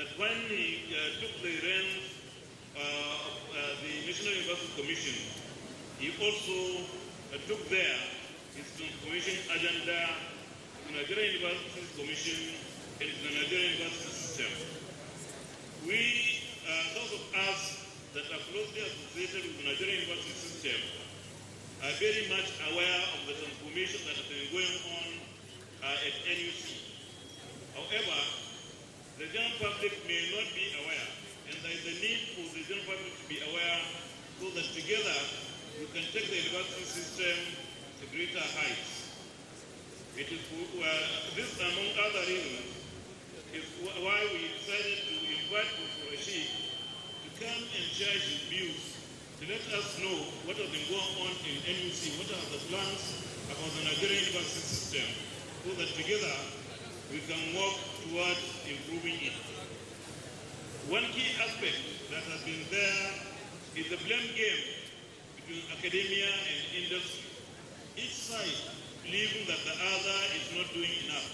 that when he took the reins of the National University Commission, he also took there his transformation agenda to the Nigerian University Commission and to the Nigerian University system. We, those of us that are closely associated with the Nigerian University system, are very much aware of the transformation that has been going on at NUC. However, the general public may not be aware, and there is a need for the general public to be aware so that together we can take the university system to greater heights. It is this, among other reasons, is why we decided to invite Professor Rashid to come and share his views, to let us know what has been going on in NUC, what are the plans about the Nigerian university system, so that together we can work towards improving it. One key aspect that has been there is the blame game between academia and industry. Each side believing that the other is not doing enough,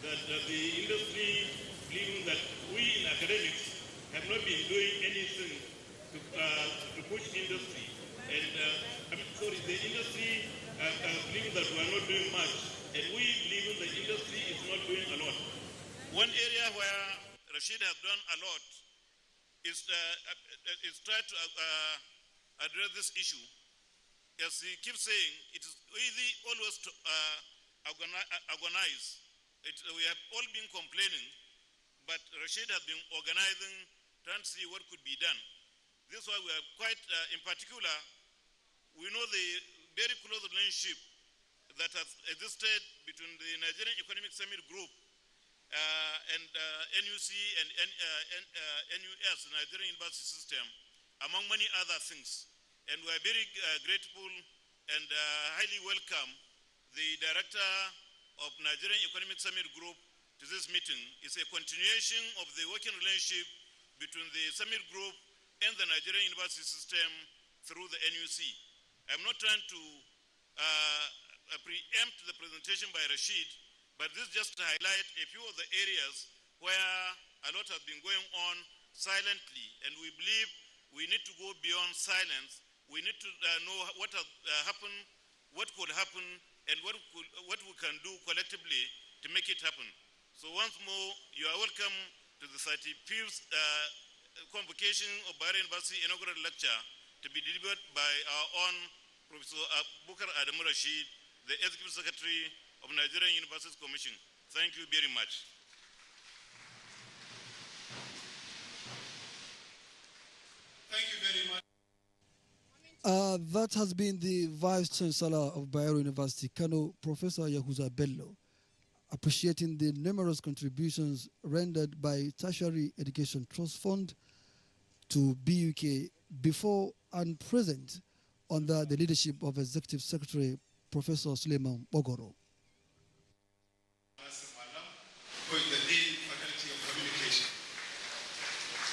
that the industry believing that we in academics have not been doing anything to push industry, and the industry believing that we are not doing much, and we believing the industry is not doing a lot. One area where Rashid has done a lot is try to address this issue. As he keeps saying, it is easy always to agonize. We have all been complaining, but Rashid has been organizing, trying to see what could be done. This is why we are quite, in particular, we know the very close relationship that has existed between the Nigerian Economic Summit Group and NUC and NUS, Nigerian University System, among many other things. And we are very grateful and highly welcome the director of Nigerian Economic Summit Group to this meeting. It's a continuation of the working relationship between the Summit Group and the Nigerian University System through the NUC. I'm not trying to preempt the presentation by Rashid, but this just to highlight a few of the areas where a lot has been going on silently, and we believe we need to go beyond silence. We need to know what has happened, what could happen, and what we can do collectively to make it happen. So once more, you are welcome to the 35th convocation of Bahrain University inaugural lecture to be delivered by our own Professor Bukar Adamu Rashid, the Executive Secretary of Nigerian Universities Commission. Thank you very much. Thank you very much. That has been the Vice Chancellor of Bayero University, Kano, Professor Yahuza Bello, appreciating the numerous contributions rendered by Tertiary Education Trust Fund to BUK before and present under the leadership of Executive Secretary Professor Suleiman Bogoro. Who is the Dean, Faculty of Communication.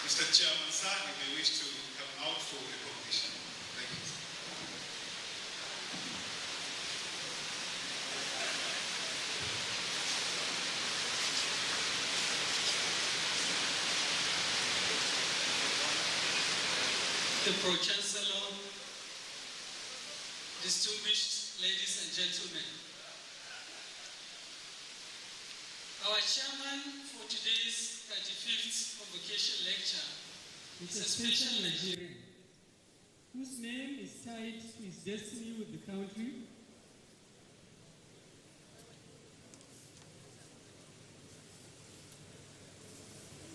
Mr. Chairman, sir, you may wish to come out for recognition. Thank you. The Pro-Chancellor, distinguished ladies and gentlemen, our chairman for today's 35th convocation lecture is a special Nigerian whose name is tied to his destiny with the country.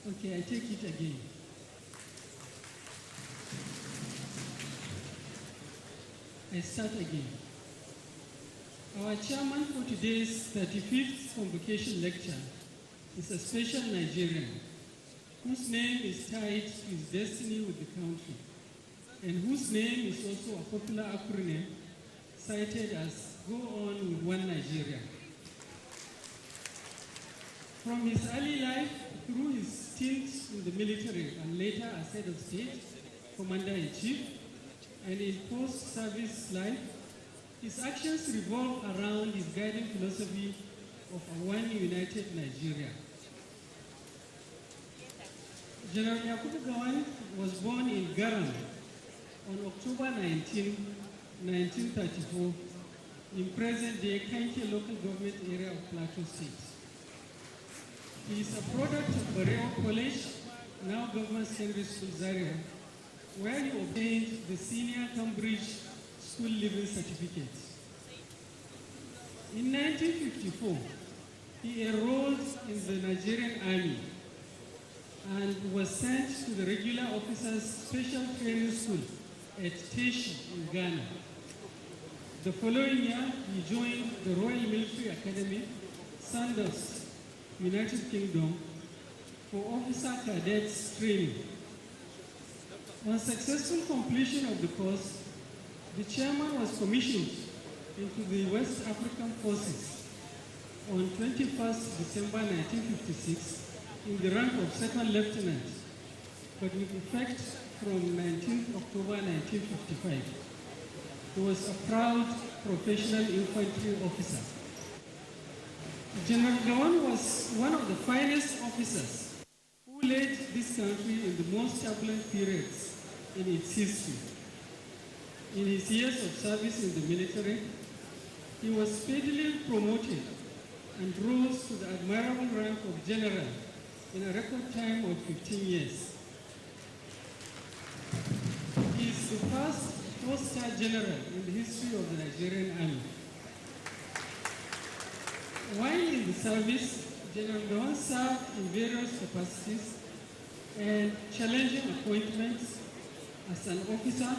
Okay, I take it again. I start again. Our chairman for today's 35th convocation lecture is a special Nigerian whose name is tied to his destiny with the country and whose name is also a popular acronym cited as Go On With One Nigeria. From his early life through his stints in the military and later as head of state, commander-in-chief, and in post-service life, his actions revolve around his guiding philosophy of a one united Nigeria. General Yakubu Gowon was born in Gowon on October 19, 1934, in present-day Kanke local government area of Plateau State. He is a product of Bareo College, now Government Secondary School Zaria, where he obtained the Senior Cambridge School Living Certificate. In 1954, he enrolled in the Nigerian Army and was sent to the Regular Officers Special Training School at Teshi in Ghana. The following year, he joined the Royal Military Academy, Sandhurst, United Kingdom, for officer cadets training. On successful completion of the course, the chairman was commissioned into the West African Forces on 21st December 1956 in the rank of second lieutenant, but with effect from 19th October 1955. He was a proud professional infantry officer. General Gowon was one of the finest officers who led this country in the most turbulent periods in its history. In his years of service in the military, he was speedily promoted and rose to the admirable rank of general in a record time of 15 years. He is the first four-star general in the history of the Nigerian Army. While in the service, General Gowon served in various capacities and challenging appointments as an officer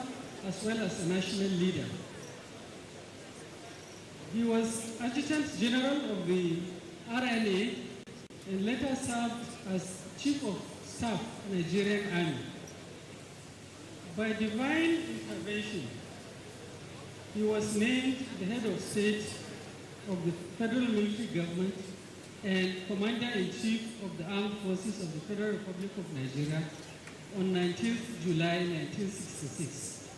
as well as a national leader. He was Adjutant General of the RNA and later served as Chief of Staff, Nigerian Army. By divine intervention, he was named the head of state of the Federal Military Government and Commander-in-Chief of the Armed Forces of the Federal Republic of Nigeria on 19th July 1966.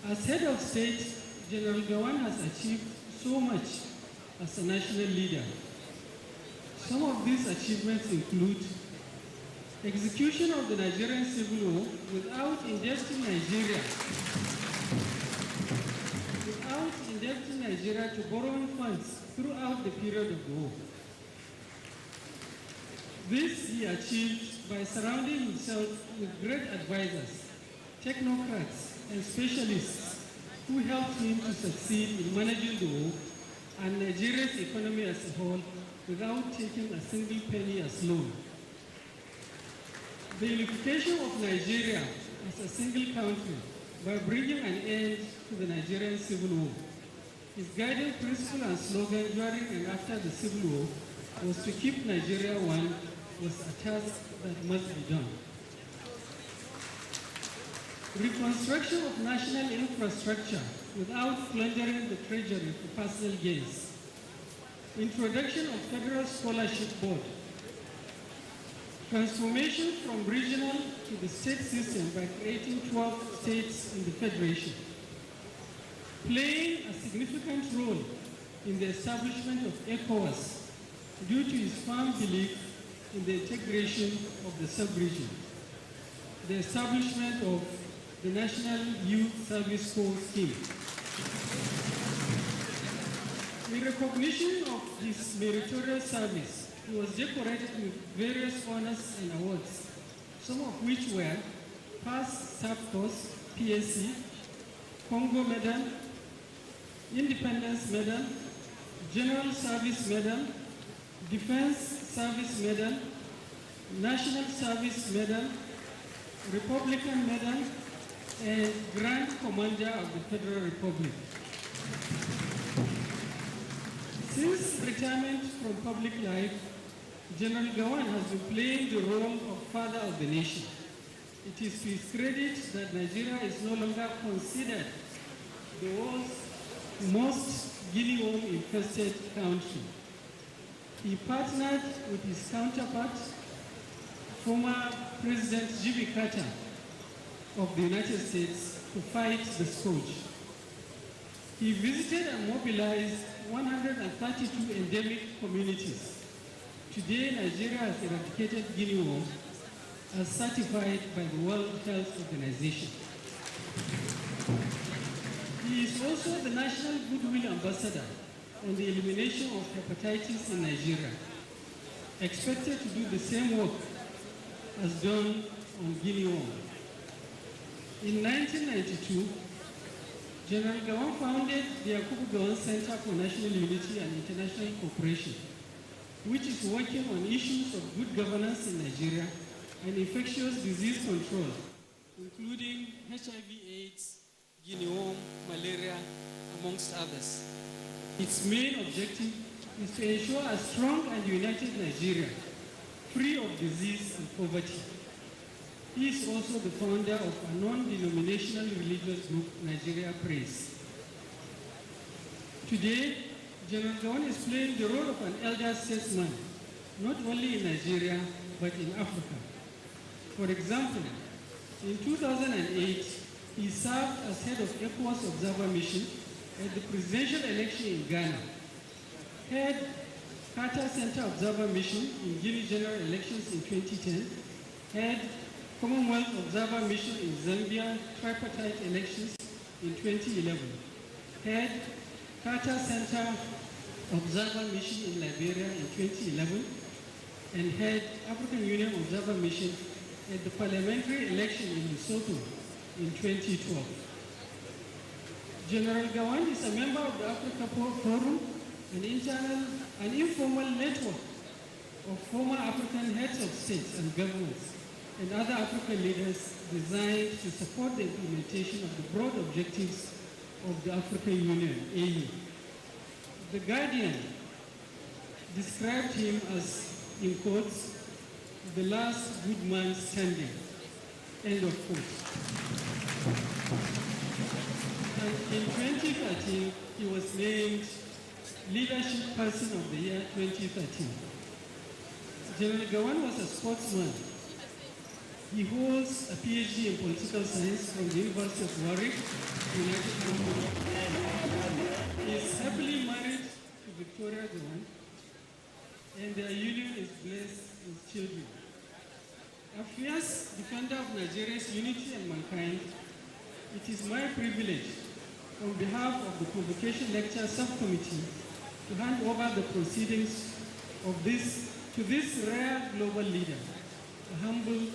As head of state, General Gowon has achieved so much as a national leader. Some of these achievements include execution of the Nigerian Civil War without indebting Nigeria to borrowing funds throughout the period of the war. This he achieved by surrounding himself with great advisors, technocrats, and specialists who helped him to succeed in managing the war and Nigeria's economy as a whole without taking a single penny as loan. The unification of Nigeria as a single country by bringing an end to the Nigerian Civil War. His guiding principle and slogan during and after the Civil War was to keep Nigeria one was a task that must be done. Reconstruction of national infrastructure without plundering the treasury for personal gains. Introduction of Federal Scholarship Board. Transformation from regional to the state system by creating 12 states in the Federation. Playing a significant role in the establishment of ECOWAS due to his firm belief in the integration of the sub-region. The establishment of the National Youth Service Corps scheme. In recognition of his meritorious service, he was decorated with various honors and awards, some of which were Past Staff Course, PSC, Congo Medal, Independence Medal, General Service Medal, Defense Service Medal, National Service Medal, Republican Medal, and Grand Commander of the Federal Republic. Since retirement from public life, General Gowon has been playing the role of father of the nation. It is to his credit that Nigeria is no longer considered the world's most guinea worm infested country. He partnered with his counterpart, former President Jimmy Carter of the United States, to fight the scourge. He visited and mobilized 132 endemic communities. Today, Nigeria has eradicated guinea worm as certified by the World Health Organization. He is also the National Goodwill Ambassador on the elimination of hepatitis in Nigeria, expected to do the same work as done on Gowon. In 1992, General Gowon founded the Gowon Center for National Unity and International Cooperation, which is working on issues of good governance in Nigeria and infectious disease control, including HIV/AIDS, Gowon, malaria, amongst others. Its main objective is to ensure a strong and united Nigeria, free of disease and poverty. He is also the founder of a non-denominational religious group, Nigeria Praise. Today, General Gowon is playing the role of an elder statesman, not only in Nigeria, but in Africa. For example, in 2008, he served as head of ECOWAS Observer Mission at the presidential election in Ghana, head Carter Center Observer Mission in Guinea General Elections in 2010, head Commonwealth Observer Mission in Zambia tripartite elections in 2011, head Carter Center Observer Mission in Liberia in 2011, and head African Union Observer Mission at the parliamentary election in Lesotho in 2012. General Gowon is a member of the Africa Forum, an informal network of former African heads of states and governments and other African leaders designed to support the implementation of the broad objectives of the African Union, AU. The Guardian described him as, in quotes, the last good man standing, end of quote. And in 2013, he was named Leadership Person of the Year 2013. General Gowon was a sportsman. He holds a PhD in political science from the University of Warwick, United Kingdom. He is happily married to Victoria Gowon, and their union is blessed with children. A fierce defender of Nigeria's unity and mankind, it is my privilege, on behalf of the Convocation Lecture Subcommittee, to hand over the proceedings of this rare global leader, a humble,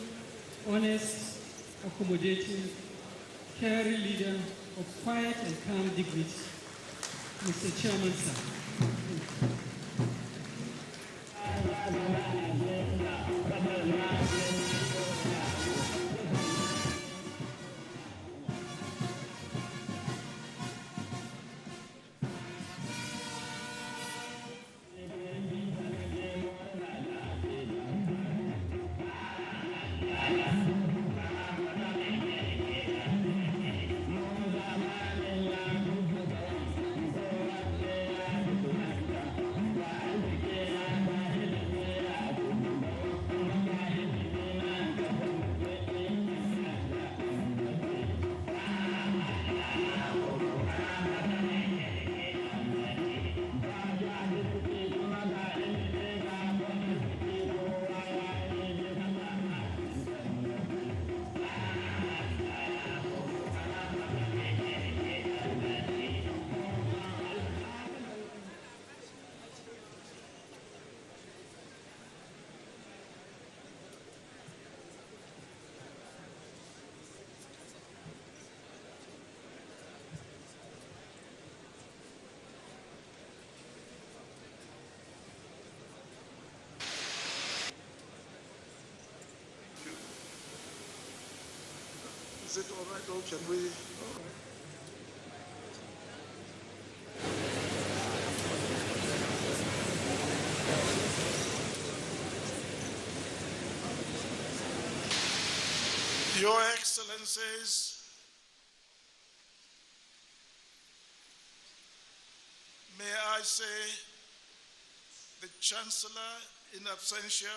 honest, accommodating, caring leader of quiet and calm dignity. Mr. Chairman, sir. Is it all right, or can we? All right. Your Excellencies, may I say, the Chancellor in absentia,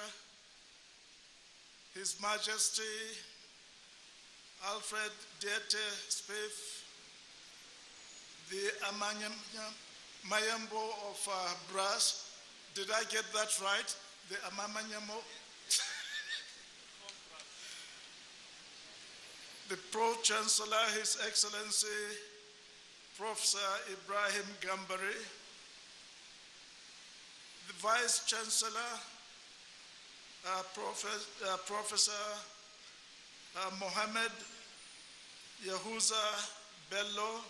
His Majesty Alfred Diete Spiff, the Mayambo of Brass. Did I get that right? The Amamanyamo? the Pro-Chancellor, His Excellency Professor Ibrahim Gambari, the Vice-Chancellor, Professor Mohammed Yahuza Bello,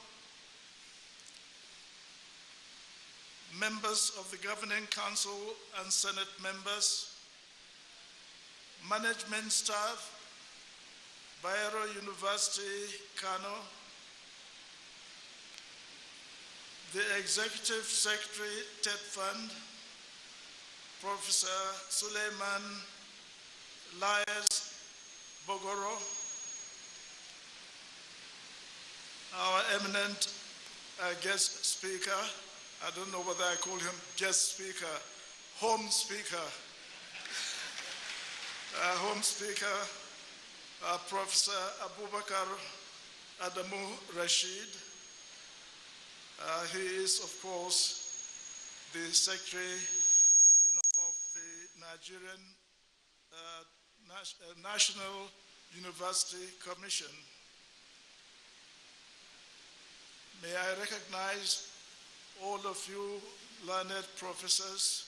members of the Governing Council and Senate members, management staff, Bayero University, Kano, the Executive Secretary, TED Fund, Professor Suleiman Lias Bogoro, our eminent guest speaker, I don't know whether I call him guest speaker, home speaker, Professor Abubakar Adamu Rashid. He is, of course, the Secretary of the Nigerian National University Commission. May I recognize all of you learned professors,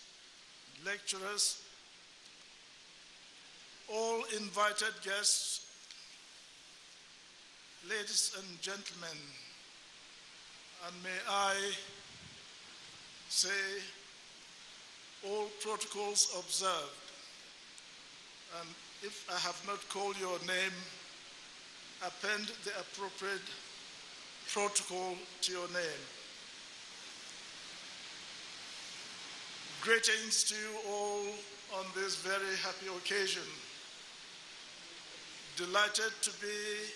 lecturers, all invited guests, ladies and gentlemen, and may I say all protocols observed. And if I have not called your name, append the appropriate protocol to your name. Greetings to you all on this very happy occasion. Delighted to be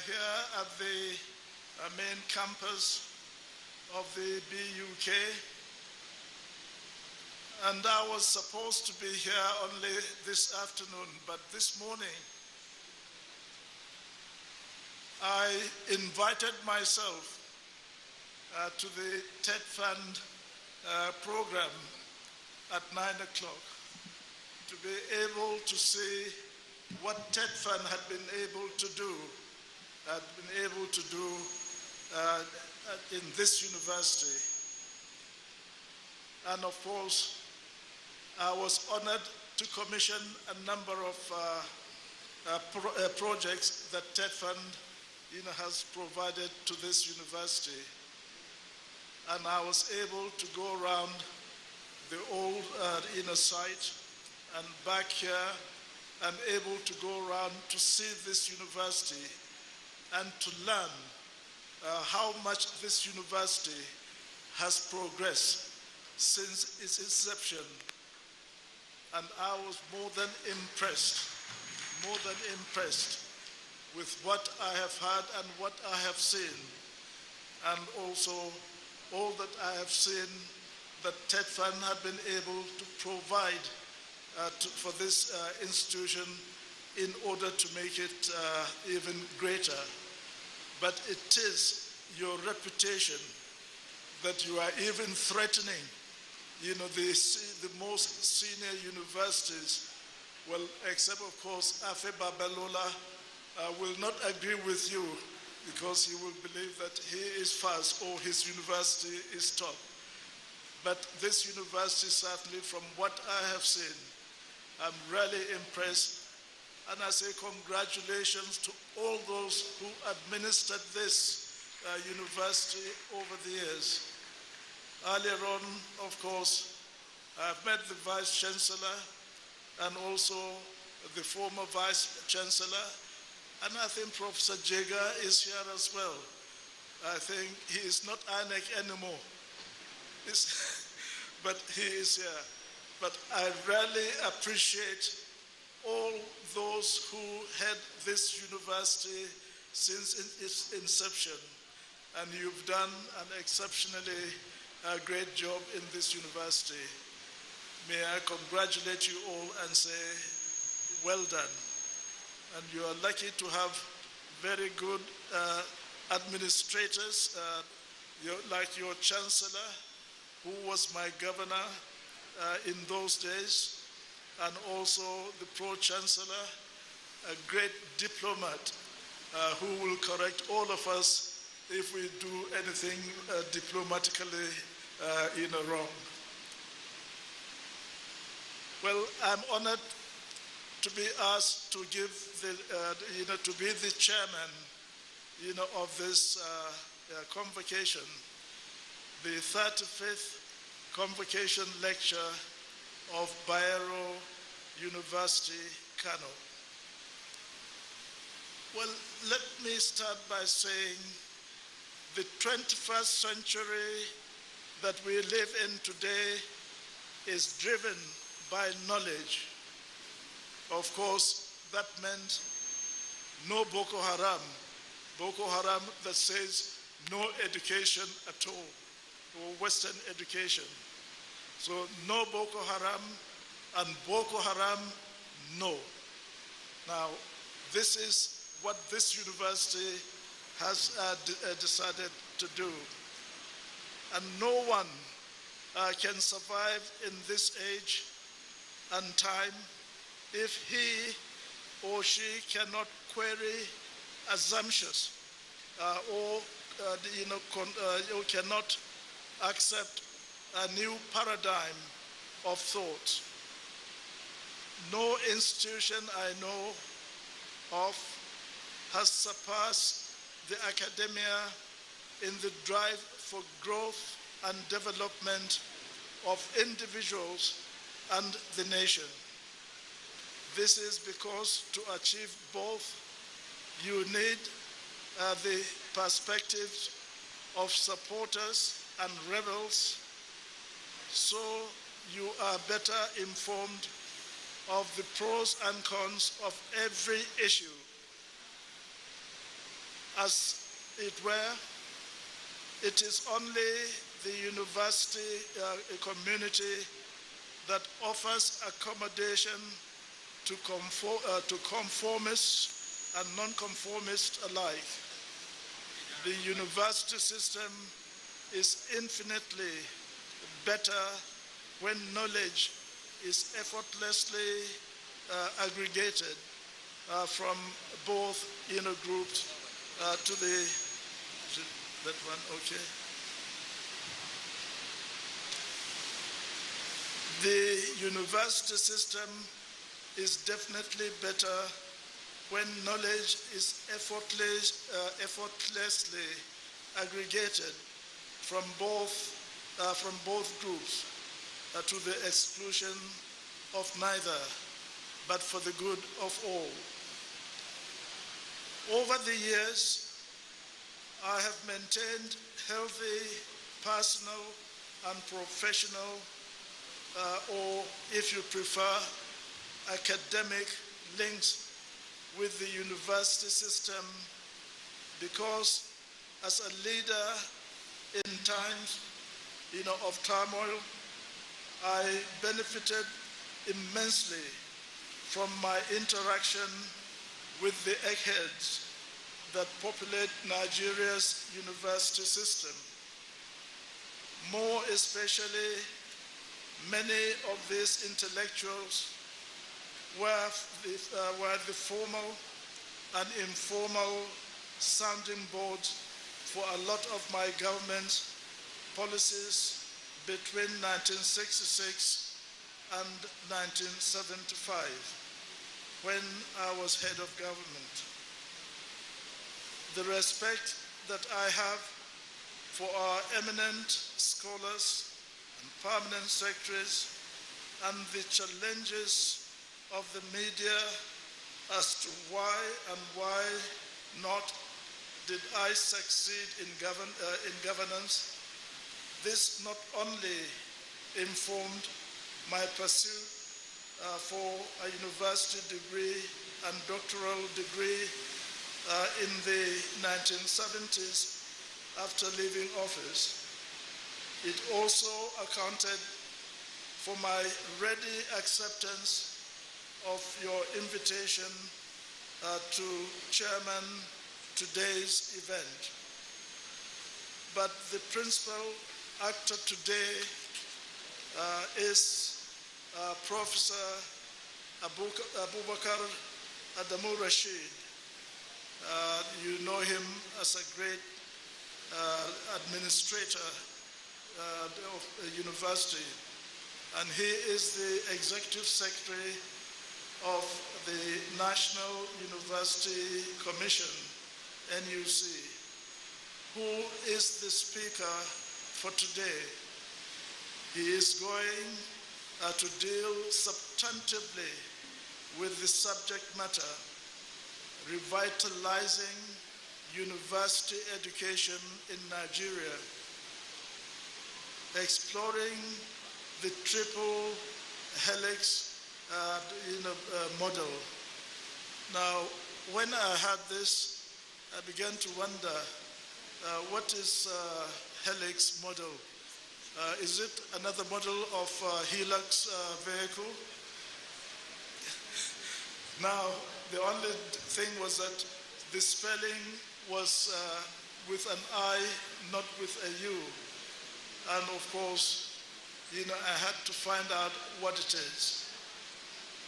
here at the main campus of the BUK. And I was supposed to be here only this afternoon, but this morning I invited myself to the TED Fund program at 9 o'clock to be able to see what TED Fund had been able to do in this university. And of course, I was honored to commission a number of projects that TED Fund has provided to this university. And I was able to go around the old site and back here and able to go around to see this university and to learn how much this university has progressed since its inception. And I was more than impressed with what I have heard and what I have seen, and also all that I have seen that TED Fund had been able to provide for this institution in order to make it even greater. But it is your reputation that you are even threatening, the most senior universities. Well, except of course, Afe Babalola will not agree with you because he will believe that he is first or his university is top. But this university, certainly from what I have seen, I'm really impressed. And I say congratulations to all those who administered this university over the years. Earlier on, of course, I've met the Vice Chancellor and also the former Vice Chancellor. And I think Professor Jega is here as well. I think he is not INEC anymore, but he is here. But I really appreciate all those who had this university since its inception. And you've done an exceptionally great job in this university. May I congratulate you all and say, well done. And you are lucky to have very good administrators, like your chancellor, who was my governor in those days, and also the pro-chancellor, a great diplomat, who will correct all of us if we do anything diplomatically wrong. Well, I'm honored to be asked to give to be the chairman, of this convocation, the 35th convocation lecture of Bayero University, Kano. Well, let me start by saying the 21st century that we live in today is driven by knowledge. Of course, that meant no Boko Haram. Boko Haram that says no education at all, or Western education. So no Boko Haram, and Boko Haram, no. Now, this is what this university has decided to do. And no one can survive in this age and time if he or she cannot query assumptions or cannot accept a new paradigm of thought. No institution I know of has surpassed the academia in the drive for growth and development of individuals and the nation. This is because to achieve both, you need the perspectives of supporters and rebels, so you are better informed of the pros and cons of every issue. As it were, it is only the university community that offers accommodation to conformists and non-conformists alike. The university system is infinitely better when knowledge is effortlessly aggregated from both groups to the, that one, okay. The university system is definitely better when knowledge is effortlessly aggregated from both groups to the exclusion of neither, but for the good of all. Over the years, I have maintained healthy personal and professional, or if you prefer, academic links with the university system because as a leader in times of turmoil, I benefited immensely from my interaction with the eggheads that populate Nigeria's university system. More especially, many of these intellectuals were the formal and informal sounding board for a lot of my government policies between 1966 and 1975, when I was head of government. The respect that I have for our eminent scholars and permanent secretaries and the challenges of the media as to why and why not did I succeed in governance. This not only informed my pursuit for a university degree and doctoral degree in the 1970s after leaving office, it also accounted for my ready acceptance of your invitation to chairman today's event. But the principal actor today is Professor Abubakar Adamu Rashid, You know him as a great administrator of a university, and he is the executive secretary of the National University Commission, NUC, who is the speaker for today. He is going to deal substantively with the subject matter, revitalizing university education in Nigeria, exploring the triple helix model. Now, when I had this, I began to wonder, what is helix model? Is it another model of helix vehicle? Now, the only thing was that the spelling was with an I, not with a U. And of course, I had to find out what it is.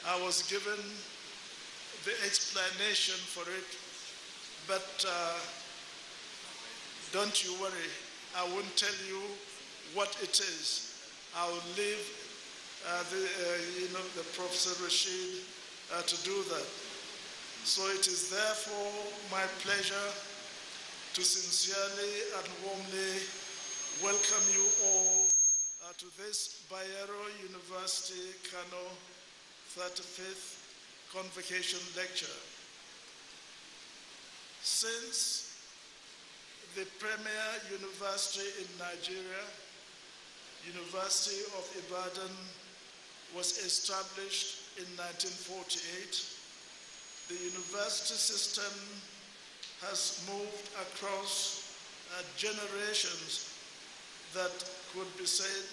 I was given the explanation for it, but don't you worry, I won't tell you what it is. I will leave the Professor Rashid to do that. So it is therefore my pleasure to sincerely and warmly welcome you all to this Bayero University Kano 35th Convocation Lecture. Since the premier university in Nigeria, University of Ibadan, was established in 1948, the university system has moved across generations that could be said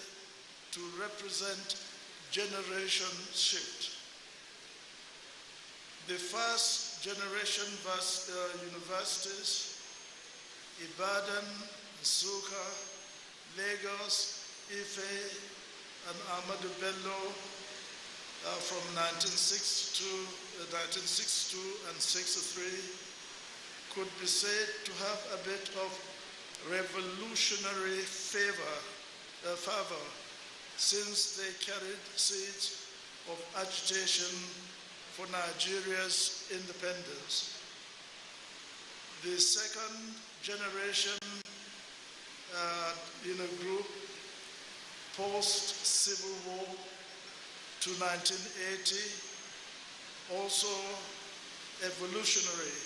to represent generation shift. The first generation universities, Ibadan, Nsukka, Lagos, Ife, and Ahmadu Bello, from 1962 and 63, could be said to have a bit of revolutionary fervor, since they carried seeds of agitation for Nigeria's independence. The second generation group, post-Civil War to 1980, also evolutionary.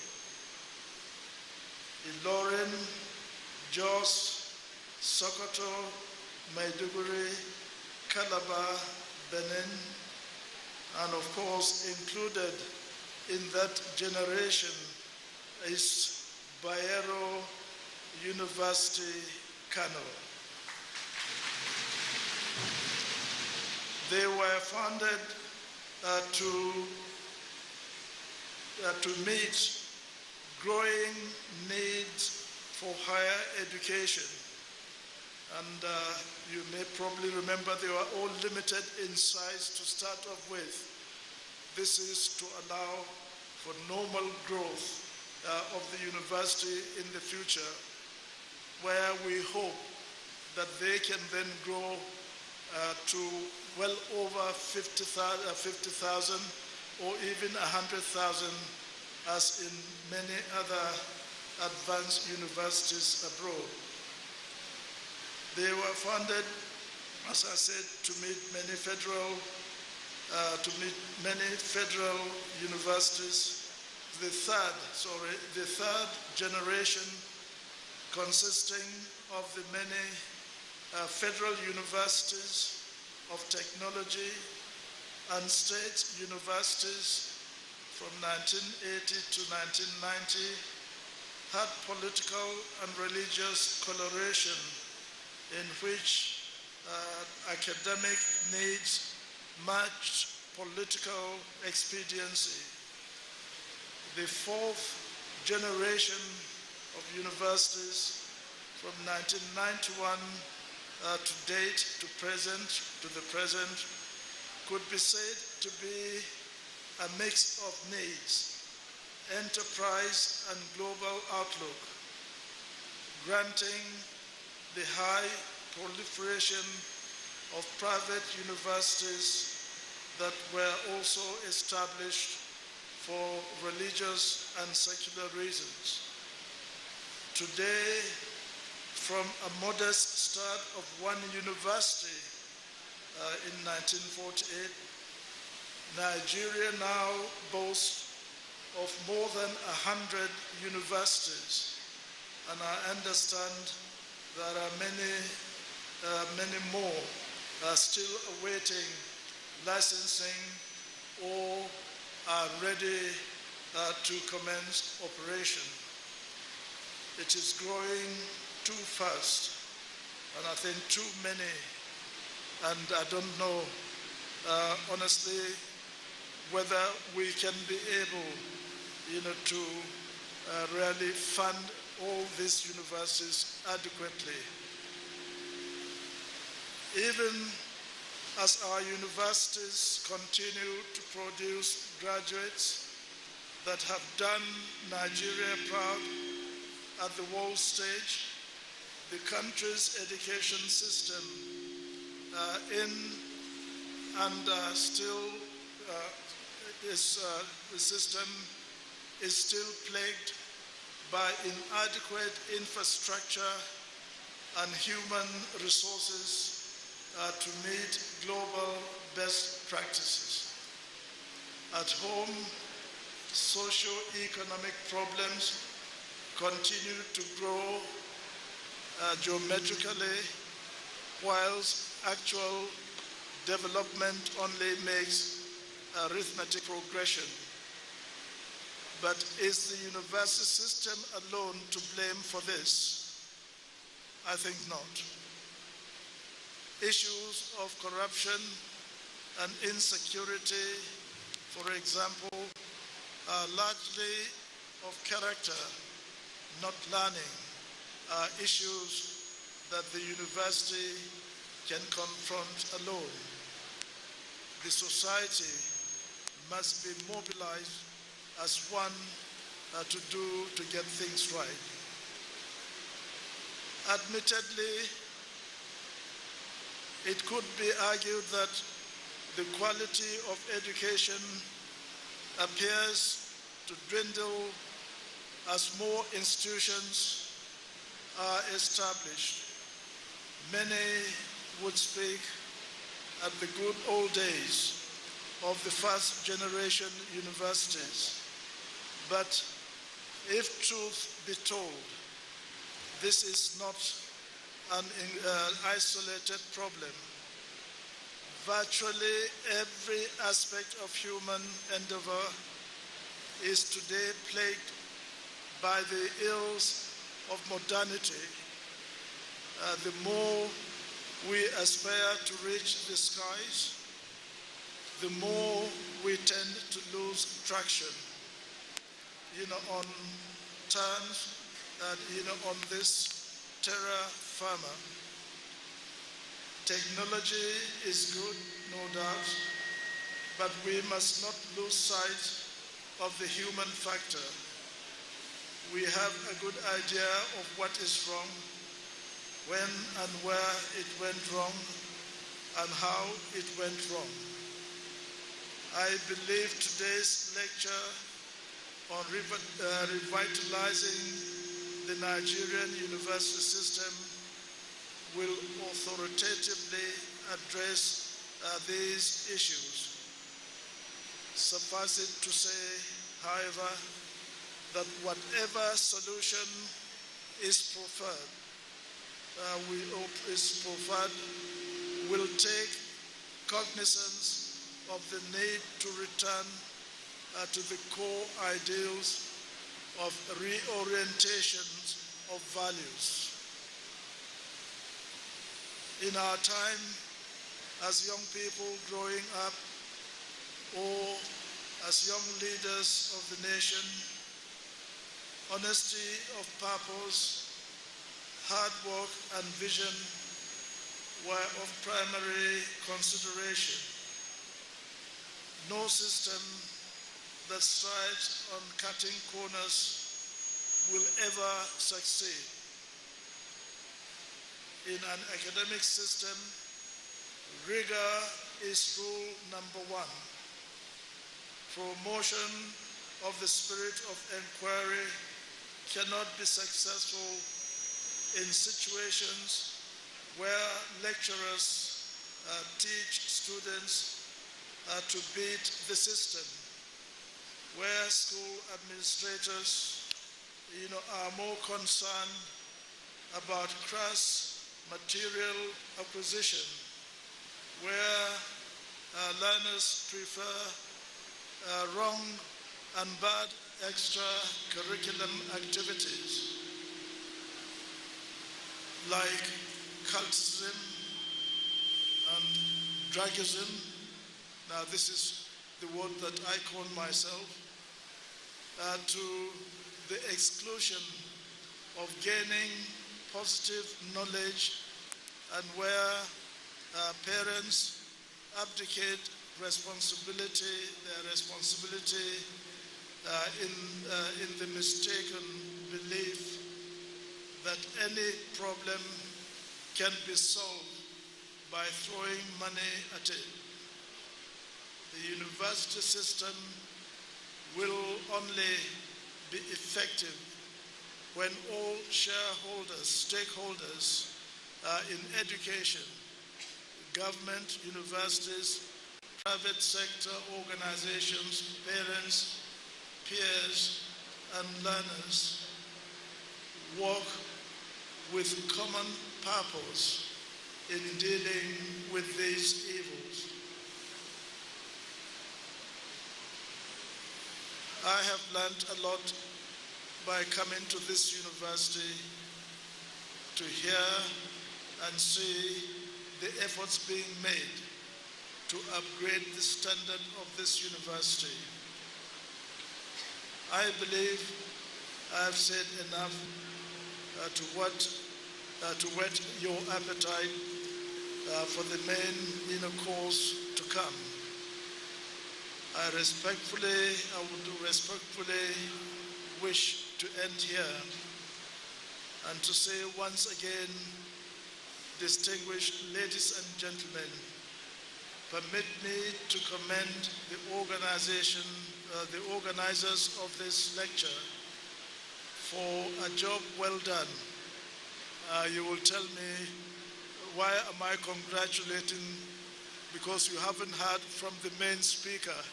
Ilorin, Jos, Sokoto, Maiduguri, Calabar, Benin, and of course included in that generation is Bayero University, Kano. They were founded to meet growing needs for higher education. And you may probably remember they were all limited in size to start off with. This is to allow for normal growth of the university in the future, where we hope that they can then grow to well over 50,000 or even 100,000, as in many other advanced universities abroad. They were founded, as I said, to meet many federal universities. The third generation, consisting of the many federal universities of technology and state universities from 1980 to 1990, had political and religious coloration, in which academic needs matched political expediency. The fourth generation of universities from 1991 to date, to the present, could be said to be a mix of needs. enterprise, and global outlook, granting the high proliferation of private universities that were also established for religious and secular reasons. Today, from a modest start of one university in 1948, Nigeria now boasts of more than 100 universities, and I understand there are many more still awaiting licensing or are ready to commence operation. It is growing too fast, and I think too many, and I don't know honestly whether we can be able to really fund all these universities adequately. Even as our universities continue to produce graduates that have done Nigeria proud at the world stage, the country's education system the system is still plagued by inadequate infrastructure and human resources to meet global best practices. At home, socio-economic problems continue to grow geometrically, whilst actual development only makes arithmetic progression. But is the university system alone to blame for this? I think not. Issues of corruption and insecurity, for example, are largely of character, not learning, are issues that the university can confront alone. The society must be mobilized as one to get things right. Admittedly, it could be argued that the quality of education appears to dwindle as more institutions are established. Many would speak at the good old days of the first generation universities. But if truth be told, this is not an isolated problem. Virtually every aspect of human endeavor is today plagued by the ills of modernity. The more we aspire to reach the skies, the more we tend to lose traction, on terms and, on this terra firma. Technology is good, no doubt, but we must not lose sight of the human factor. We have a good idea of what is wrong, when and where it went wrong, and how it went wrong. I believe today's lecture on revitalizing the Nigerian university system will authoritatively address these issues. Suffice it to say, however, that whatever solution is preferred, will take cognizance of the need to return to the core ideals of reorientations of values. In our time, as young people growing up or as young leaders of the nation, honesty of purpose, hard work, and vision were of primary consideration. No system that that strives on cutting corners will ever succeed. In an academic system, rigor is rule number one. Promotion of the spirit of inquiry cannot be successful in situations where lecturers teach students to beat the system, where school administrators are more concerned about crass material acquisition, where learners prefer wrong and bad extra-curriculum activities like cultism and drugism. Now this is the word that I call myself, to the exclusion of gaining positive knowledge, and where parents abdicate their responsibility in the mistaken belief that any problem can be solved by throwing money at it. The university system will only be effective when all stakeholders in education, government, universities, private sector organizations, parents, peers, and learners work with common purpose in dealing with these evils. I have learned a lot by coming to this university to hear and see the efforts being made to upgrade the standard of this university. I believe I have said enough to whet your appetite for the main course to come. I would respectfully wish to end here and to say once again, distinguished ladies and gentlemen, permit me to commend the organizers of this lecture for a job well done. You will tell me, why am I congratulating? Because you haven't heard from the main speaker,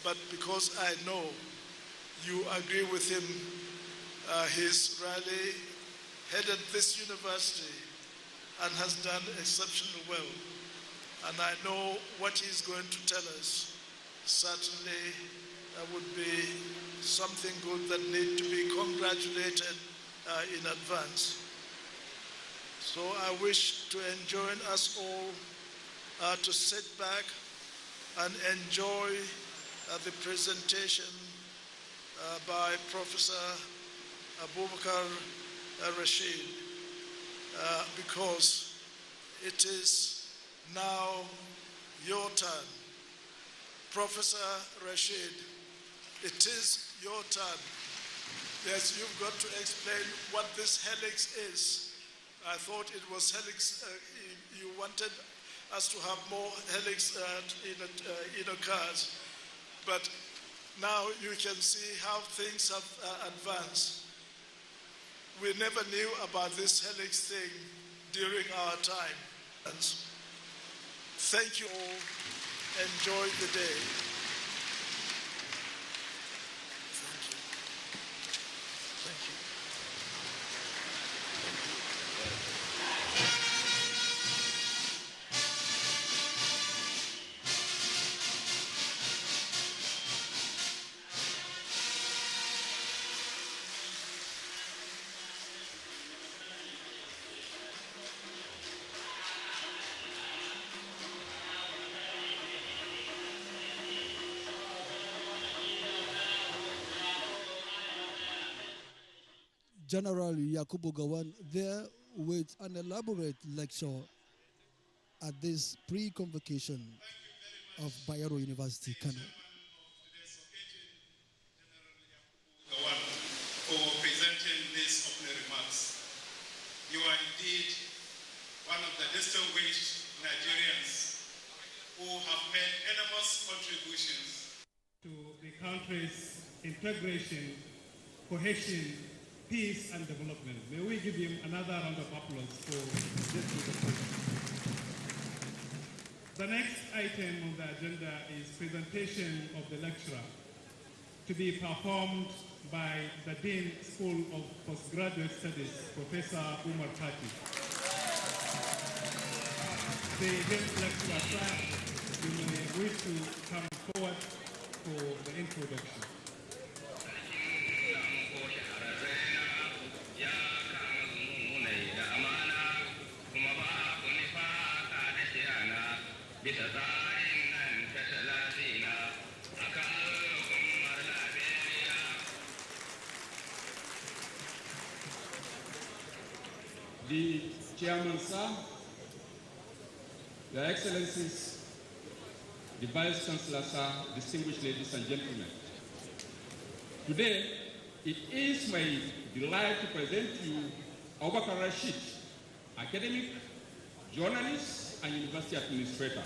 but because I know you agree with him. He's really headed this university and has done exceptionally well. And I know what he's going to tell us certainly would be something good that need to be congratulated in advance. So I wish to enjoin us all to sit back and enjoy the presentation by Professor Abubakar Rashid, because it is now your turn. Professor Rashid, it is your turn. Yes, you've got to explain what this helix is. I thought it was helix, you wanted us to have more helix in cars, but now you can see how things have advanced. We never knew about this helix thing during our time. Thank you all. Enjoy the day. Thank you. Thank you. General Yakubu Gowon there with an elaborate lecture at this pre-convocation of Bayero University, Kano. You are indeed one of the distinguished Nigerians who have made enormous contributions to the country's integration, cohesion, peace, and development. May we give him another round of applause for this presentation. The next item on the agenda is presentation of the lecturer to be performed by the Dean School of Postgraduate Studies, Professor Umar Pati. The guest lecturer, sir, you may wish to come forward for the introduction. The Chairman, sir, Your Excellencies, the Vice Chancellor, sir, distinguished ladies and gentlemen. Today, it is my delight to present to you Abubakar Rashid, academic, journalist, and university administrator.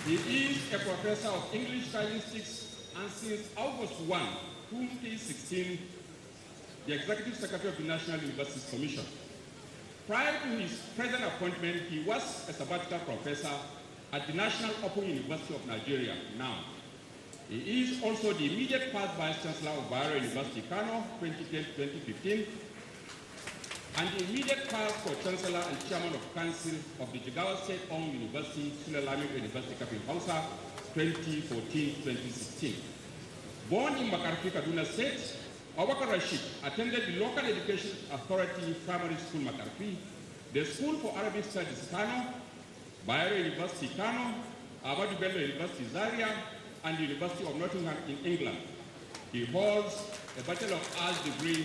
He is a professor of English statistics and since August 1, 2016, the Executive Secretary of the National Universities Commission. Prior to his present appointment, he was a sabbatical professor at the National Open University of Nigeria, now. He is also the immediate past Vice Chancellor of Bayero University, Kano, 2010-2015, and the immediate past Co-Chancellor and Chairman of Council of the Jigawa State-owned University, Sulalami University, Kapin Hausa, 2014-2016. Born in Makarfi, Kaduna State, Abubakar Rashid attended the Local Education Authority Primary School, Makarfi, the School for Arabic Studies, Kano, Bayero University, Kano, Ahmadu Bello University, Zaria, and the University of Nottingham in England. He holds a Bachelor of Arts degree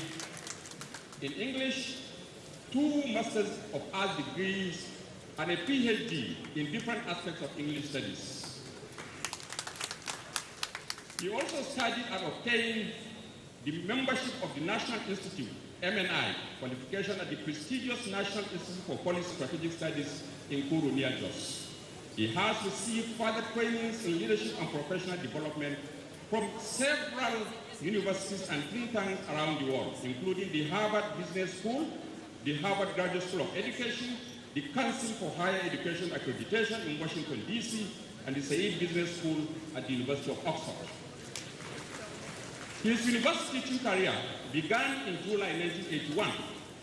in English, 2 Masters of Arts degrees, and a PhD in different aspects of English studies. He also studied and obtained the membership of the National Institute, MNI, qualification at the prestigious National Institute for Policy Strategic Studies in Kuru, near Jos. He has received further trainings in leadership and professional development from several universities and think tanks around the world, including the Harvard Business School, the Harvard Graduate School of Education, the Council for Higher Education Accreditation in Washington, D.C., and the Said Business School at the University of Oxford. His university teaching career began in July 1981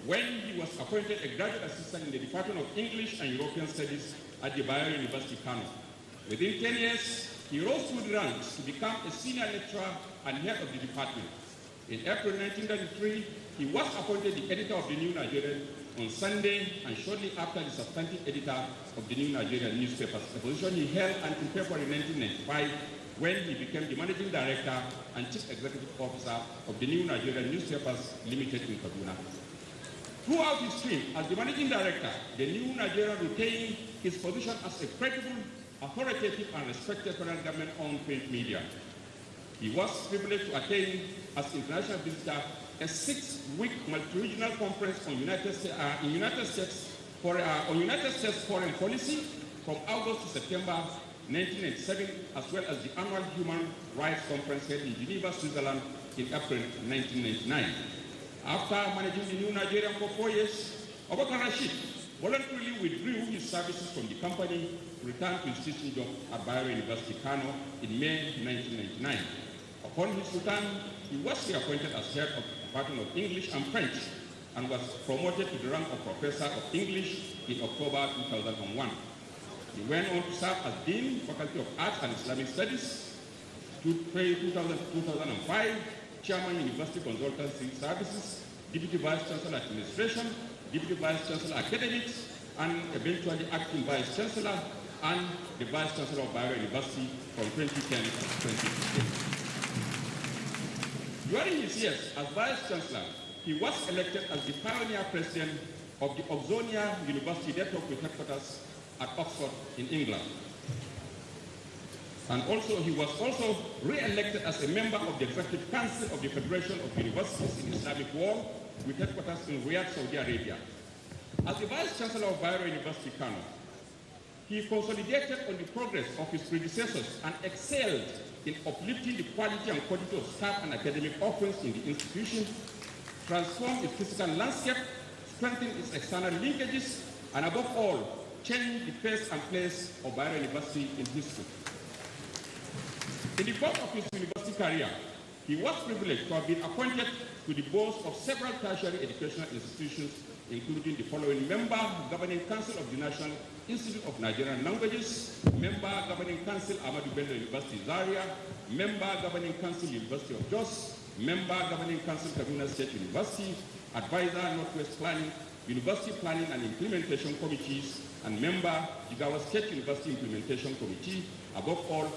when he was appointed a graduate assistant in the Department of English and European Studies at the Bayero University, Kano. Within 10 years, he rose through the ranks to become a senior lecturer and head of the department. In April 1993, he was appointed the editor of the New Nigerian on Sunday, and shortly after the substantive editor of the New Nigerian newspapers, a position he held until February 1995, when he became the managing director and chief executive officer of the New Nigerian Newspapers Limited in Kaduna. Throughout his stint as the managing director, the New Nigeria retained his position as a credible, authoritative, and respected federal government-owned print media. He was privileged to attend as international visitor a 6-week multi-regional conference on United States foreign policy from August to September 1997, as well as the annual Human Rights Conference held in Geneva, Switzerland in April 1999. After managing the New Nigerian for 4 years, Abubakar Rashid voluntarily withdrew his services from the company to return to his teaching job at Bayero University, Kano in May 1999. Upon his return, he was reappointed as head of the Department of English and French and was promoted to the rank of Professor of English in October 2001. He went on to serve as Dean, Faculty of Arts and Islamic Studies, 2005, Chairman, University Consultancy Services, Deputy Vice Chancellor Administration, Deputy Vice Chancellor Academics, and eventually Acting Vice Chancellor and the Vice Chancellor of Bayero University from 2010 to 2015. During his years as Vice Chancellor, he was elected as the pioneer president of the Oxonia University Network with headquarters at Oxford in England. And also, he was also re-elected as a member of the Executive Council of the Federation of Universities in Islamic World, with headquarters in Riyadh, Saudi Arabia. As the Vice Chancellor of Bayero University, Kano, he consolidated on the progress of his predecessors and excelled in uplifting the quality and quantity of staff and academic offerings in the institution, transformed its physical landscape, strengthened its external linkages, and above all, changed the pace and place of Bayero University in history. In the course of his university career, he was privileged to have been appointed to the boards of several tertiary educational institutions, including the following: member, Governing Council of the National Institute of Nigerian Languages, member, Governing Council, Ahmadu Bello University, Zaria, member, Governing Council, University of Jos, member, Governing Council, Kaduna State University, advisor, Northwest Planning, University Planning and Implementation Committees, and member, Jigawa State University Implementation Committee, above all,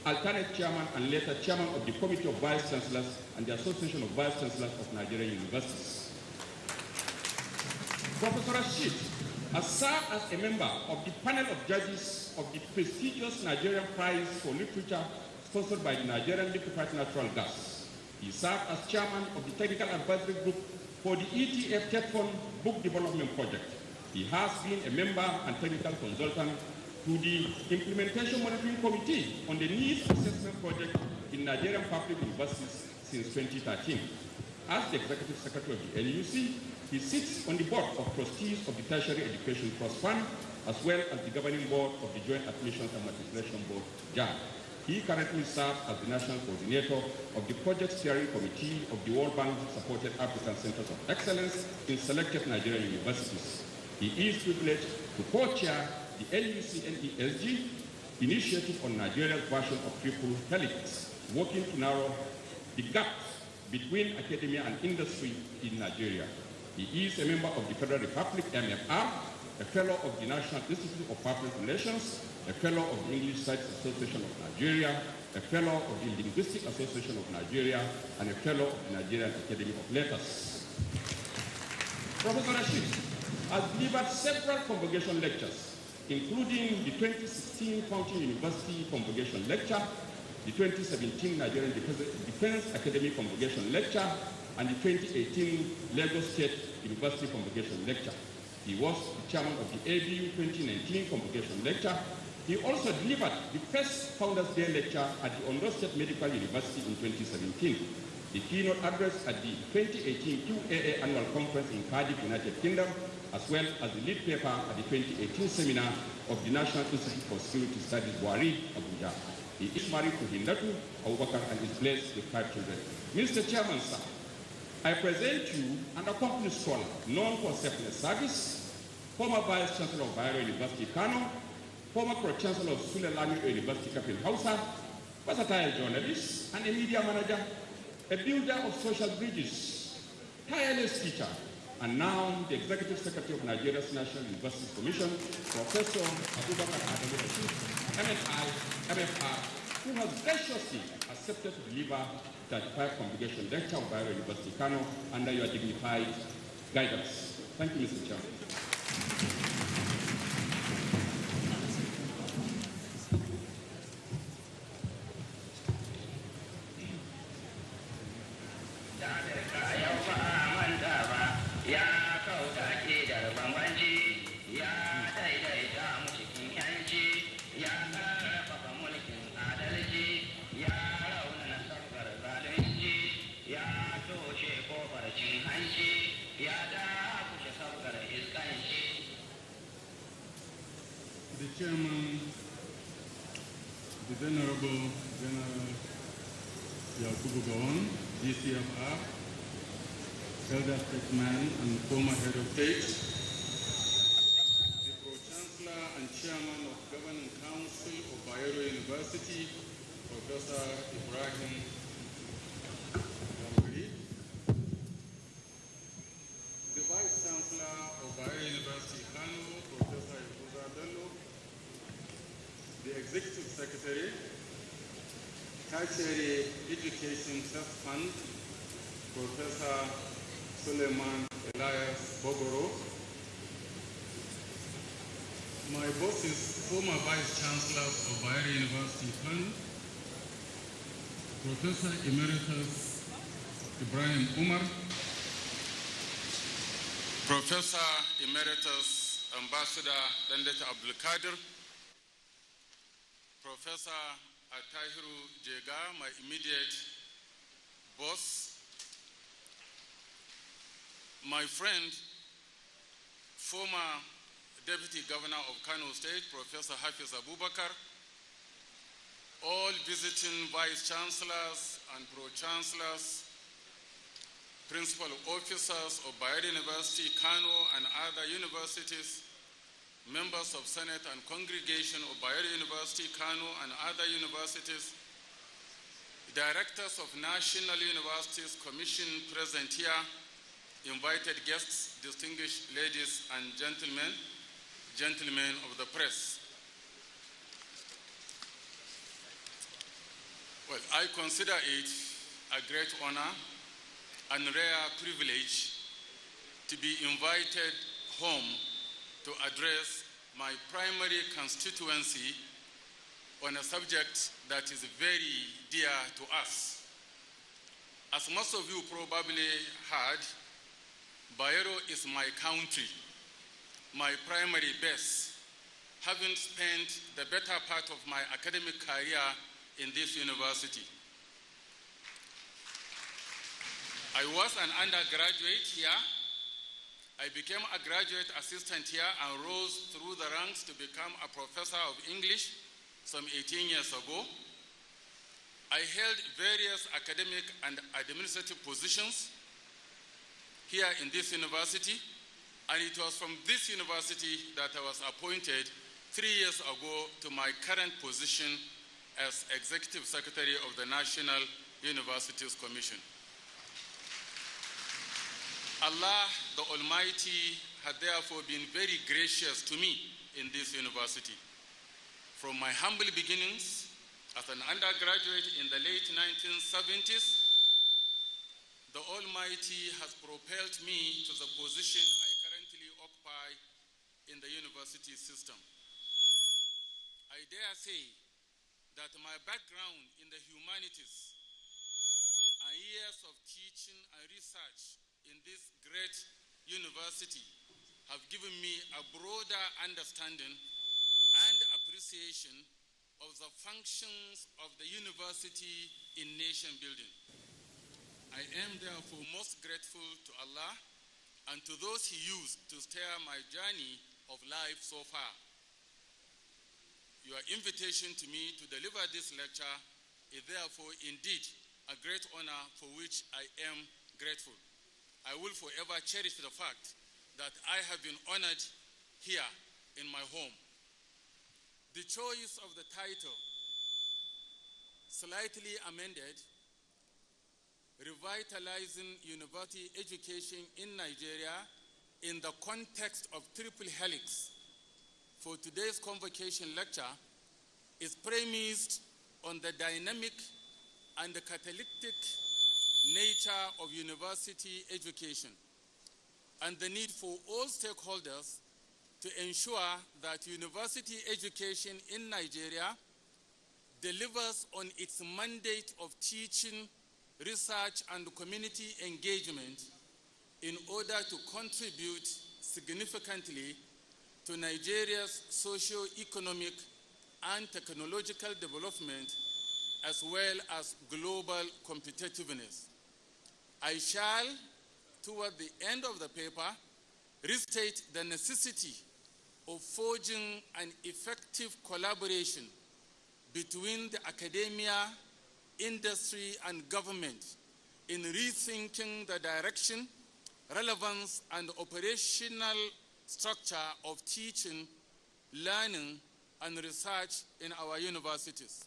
alternate chairman and later chairman of the Committee of Vice Chancellors and the Association of Vice Chancellors of Nigerian Universities. Professor Rashid has served as a member of the panel of judges of the prestigious Nigerian Prize for Literature sponsored by the Nigerian Liquefied Natural Gas. He served as chairman of the Technical Advisory Group for the ETF TEDFund Book Development Project. He has been a member and technical consultant to the Implementation Monitoring Committee on the Needs Assessment Project in Nigerian Public Universities since 2013. As the Executive Secretary of the NUC, he sits on the board of trustees of the Tertiary Education Trust Fund, as well as the governing board of the Joint Admissions and Matriculation Board, JAM. He currently serves as the national coordinator of the Project Steering Committee of the World Bank-supported African Centers of Excellence in selected Nigerian universities. He is privileged to co-chair the NUC-NESG initiative on Nigeria's version of triple helix, working to narrow the gaps between academia and industry in Nigeria. He is a member of the Federal Republic MFR, a fellow of the National Institute of Public Relations, a fellow of the English Studies Association of Nigeria, a fellow of the Linguistic Association of Nigeria, and a fellow of the Nigerian Academy of Letters. Professor Rashid has delivered several convocation lectures, including the 2016 Fountain University Convocation Lecture, the 2017 Nigerian Defense Academy Convocation Lecture, and the 2018 Lagos State University Convocation Lecture. He was the chairman of the ABU 2019 Convocation Lecture. He also delivered the first Founders Day Lecture at the Ondo State Medical University in 2017, the keynote address at the 2018 QAA Annual Conference in Cardiff, United Kingdom, as well as the lead paper at the 2018 seminar of the National Institute for Security Studies, Buhari, Abuja. He is married to Hindatu Abubakar and is blessed with 5 children. Mr. Chairman, sir, I present you an accomplished scholar known for selfless service, former Vice Chancellor of Bayero University, Kano, former Pro-Chancellor of Sule Lamido University, Kapil Hausa, versatile journalist and a media manager, a builder of social bridges, tireless teacher, and now the Executive Secretary of Nigeria's National Universities Commission, Professor Abubakar Adamu Rashid, MFR, who has graciously accepted to deliver 35 Convocation Lecture of Bayero University, Kano, under your dignified guidance. Thank you, Mr. Chairman. The Chairman, the Venerable General Yakubu Gowon, GCFR, Elder Statesman and former Head of State, the Pro-Chancellor and Chairman of Governing Council of Bayero University, Professor Ibrahim Gambari, the Vice Chancellor of Bayero University, Kano, Professor Yahuza Bello, the Executive Secretary, Tertiary Education Trust Fund, Professor Suleiman Elias Bogoro, my bosses former Vice Chancellors of Bayero University, Kano, Professor Emeritus Ibrahim Umar, Professor Emeritus Ambassador Dandeta Abdul Qadir, Professor Atahiru Jega, my immediate boss, my friend, former Deputy Governor of Kano State, Professor Hafiz Abubakar, all visiting Vice Chancellors and Pro-Chancellors, Principal Officers of Bayero University, Kano, and other universities, members of Senate and Congregation of Bayero University, Kano, and other universities, directors of National Universities Commission present here, invited guests, distinguished ladies and gentlemen of the press. Well, I consider it a great honor and rare privilege to be invited home to address my primary constituency on a subject that is very dear to us. As most of you probably heard, Bayero is my country, my primary base, having spent the better part of my academic career in this university. I was an undergraduate here. I became a graduate assistant here and rose through the ranks to become a professor of English some 18 years ago. I held various academic and administrative positions here in this university, and it was from this university that I was appointed 3 years ago to my current position as Executive Secretary of the National Universities Commission. Allah the Almighty had therefore been very gracious to me in this university. From my humble beginnings as an undergraduate in the late 1970s, the Almighty has propelled me to the position I currently occupy in the university system. I dare say that my background in the humanities and years of teaching and research in this great university have given me a broader understanding and appreciation of the functions of the university in nation building. I am therefore most grateful to Allah and to those He used to steer my journey of life so far. Your invitation to me to deliver this lecture is therefore indeed a great honor for which I am grateful. I will forever cherish the fact that I have been honored here in my home. The choice of the title, slightly amended, Revitalizing University Education in Nigeria in the context of Triple Helix, for today's convocation lecture is premised on the dynamic and the catalytic nature of university education and the need for all stakeholders to ensure that university education in Nigeria delivers on its mandate of teaching, research, and community engagement in order to contribute significantly to Nigeria's socio-economic and technological development, as well as global competitiveness. I shall, toward the end of the paper, restate the necessity of forging an effective collaboration between the academia, industry, and government in rethinking the direction, relevance, and operational structure of teaching, learning, and research in our universities.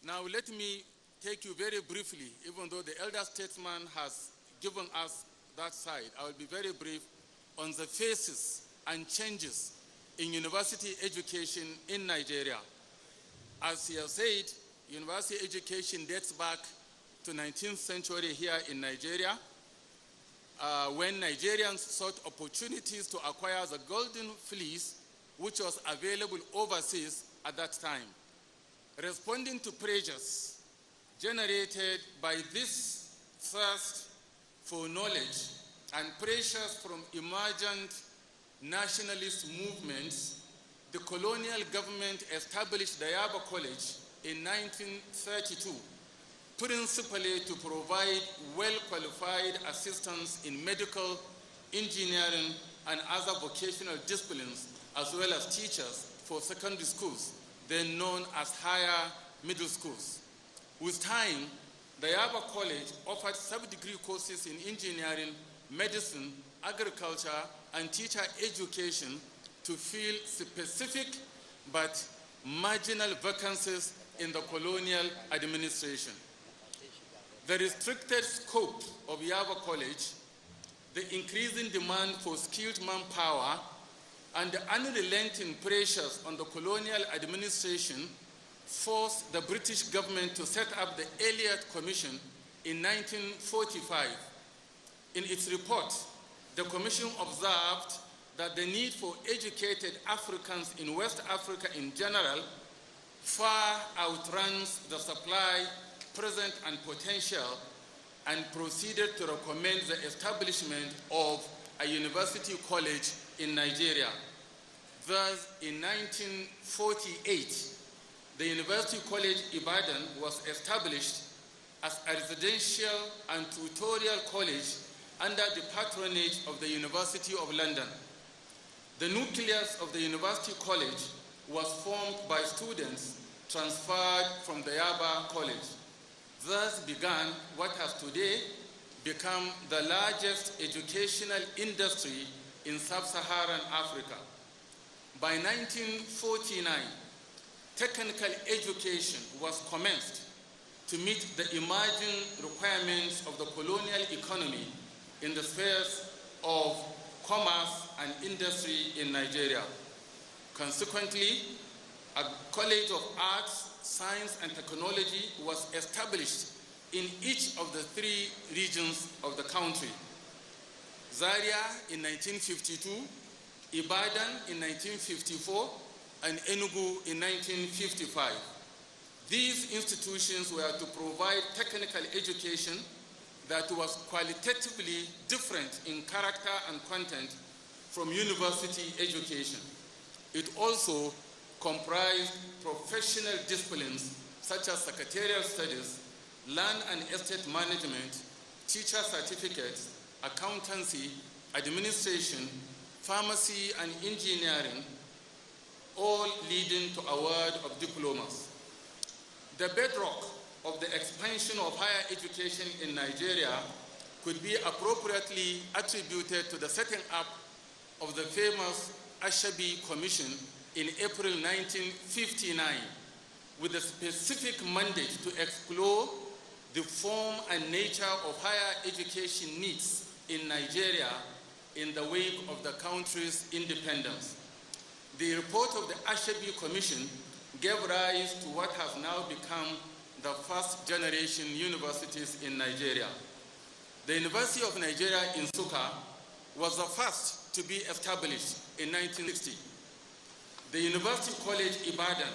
Now let me take you very briefly, even though the elder statesman has given us that side, I will be very brief on the phases and changes in university education in Nigeria. As he has said, university education dates back to 19th century here in Nigeria, when Nigerians sought opportunities to acquire the golden fleece which was available overseas at that time. Responding to pressures generated by this thirst for knowledge and pressures from emergent nationalist movements, the colonial government established the Yaba College in 1932, principally to provide well-qualified assistance in medical, engineering, and other vocational disciplines, as well as teachers for secondary schools, then known as higher middle schools. With time, the Yaba College offered sub-degree courses in engineering, medicine, agriculture, and teacher education to fill specific but marginal vacancies in the colonial administration. The restricted scope of Yaba College, the increasing demand for skilled manpower, and the unrelenting pressures on the colonial administration forced the British government to set up the Elliott Commission in 1945. In its report, the Commission observed that the need for educated Africans in West Africa in general far outruns the supply, present and potential, and proceeded to recommend the establishment of a university college in Nigeria. Thus, in 1948, the University College Ibadan was established as a residential and tutorial college under the patronage of the University of London. The nucleus of the University College was formed by students transferred from the Yaba College. Thus began what has today become the largest educational industry in sub-Saharan Africa. By 1949, technical education was commenced to meet the emerging requirements of the colonial economy in the spheres of commerce and industry in Nigeria. Consequently, a College of Arts, Science and Technology was established in each of the three regions of the country. Zaria in 1952, Ibadan in 1954, and Enugu in 1955. These institutions were to provide technical education that was qualitatively different in character and content from university education. It also comprised professional disciplines such as secretarial studies, land and estate management, teacher certificates, accountancy, administration, pharmacy and engineering, all leading to award of diplomas. The bedrock of the expansion of higher education in Nigeria could be appropriately attributed to the setting up of the famous Ashabi Commission in April 1959 with a specific mandate to explore the form and nature of higher education needs in Nigeria in the wake of the country's independence. The report of the Ashabi Commission gave rise to what has now become the first generation universities in Nigeria. The University of Nigeria in Nsukka was the first to be established in 1960. The University College Ibadan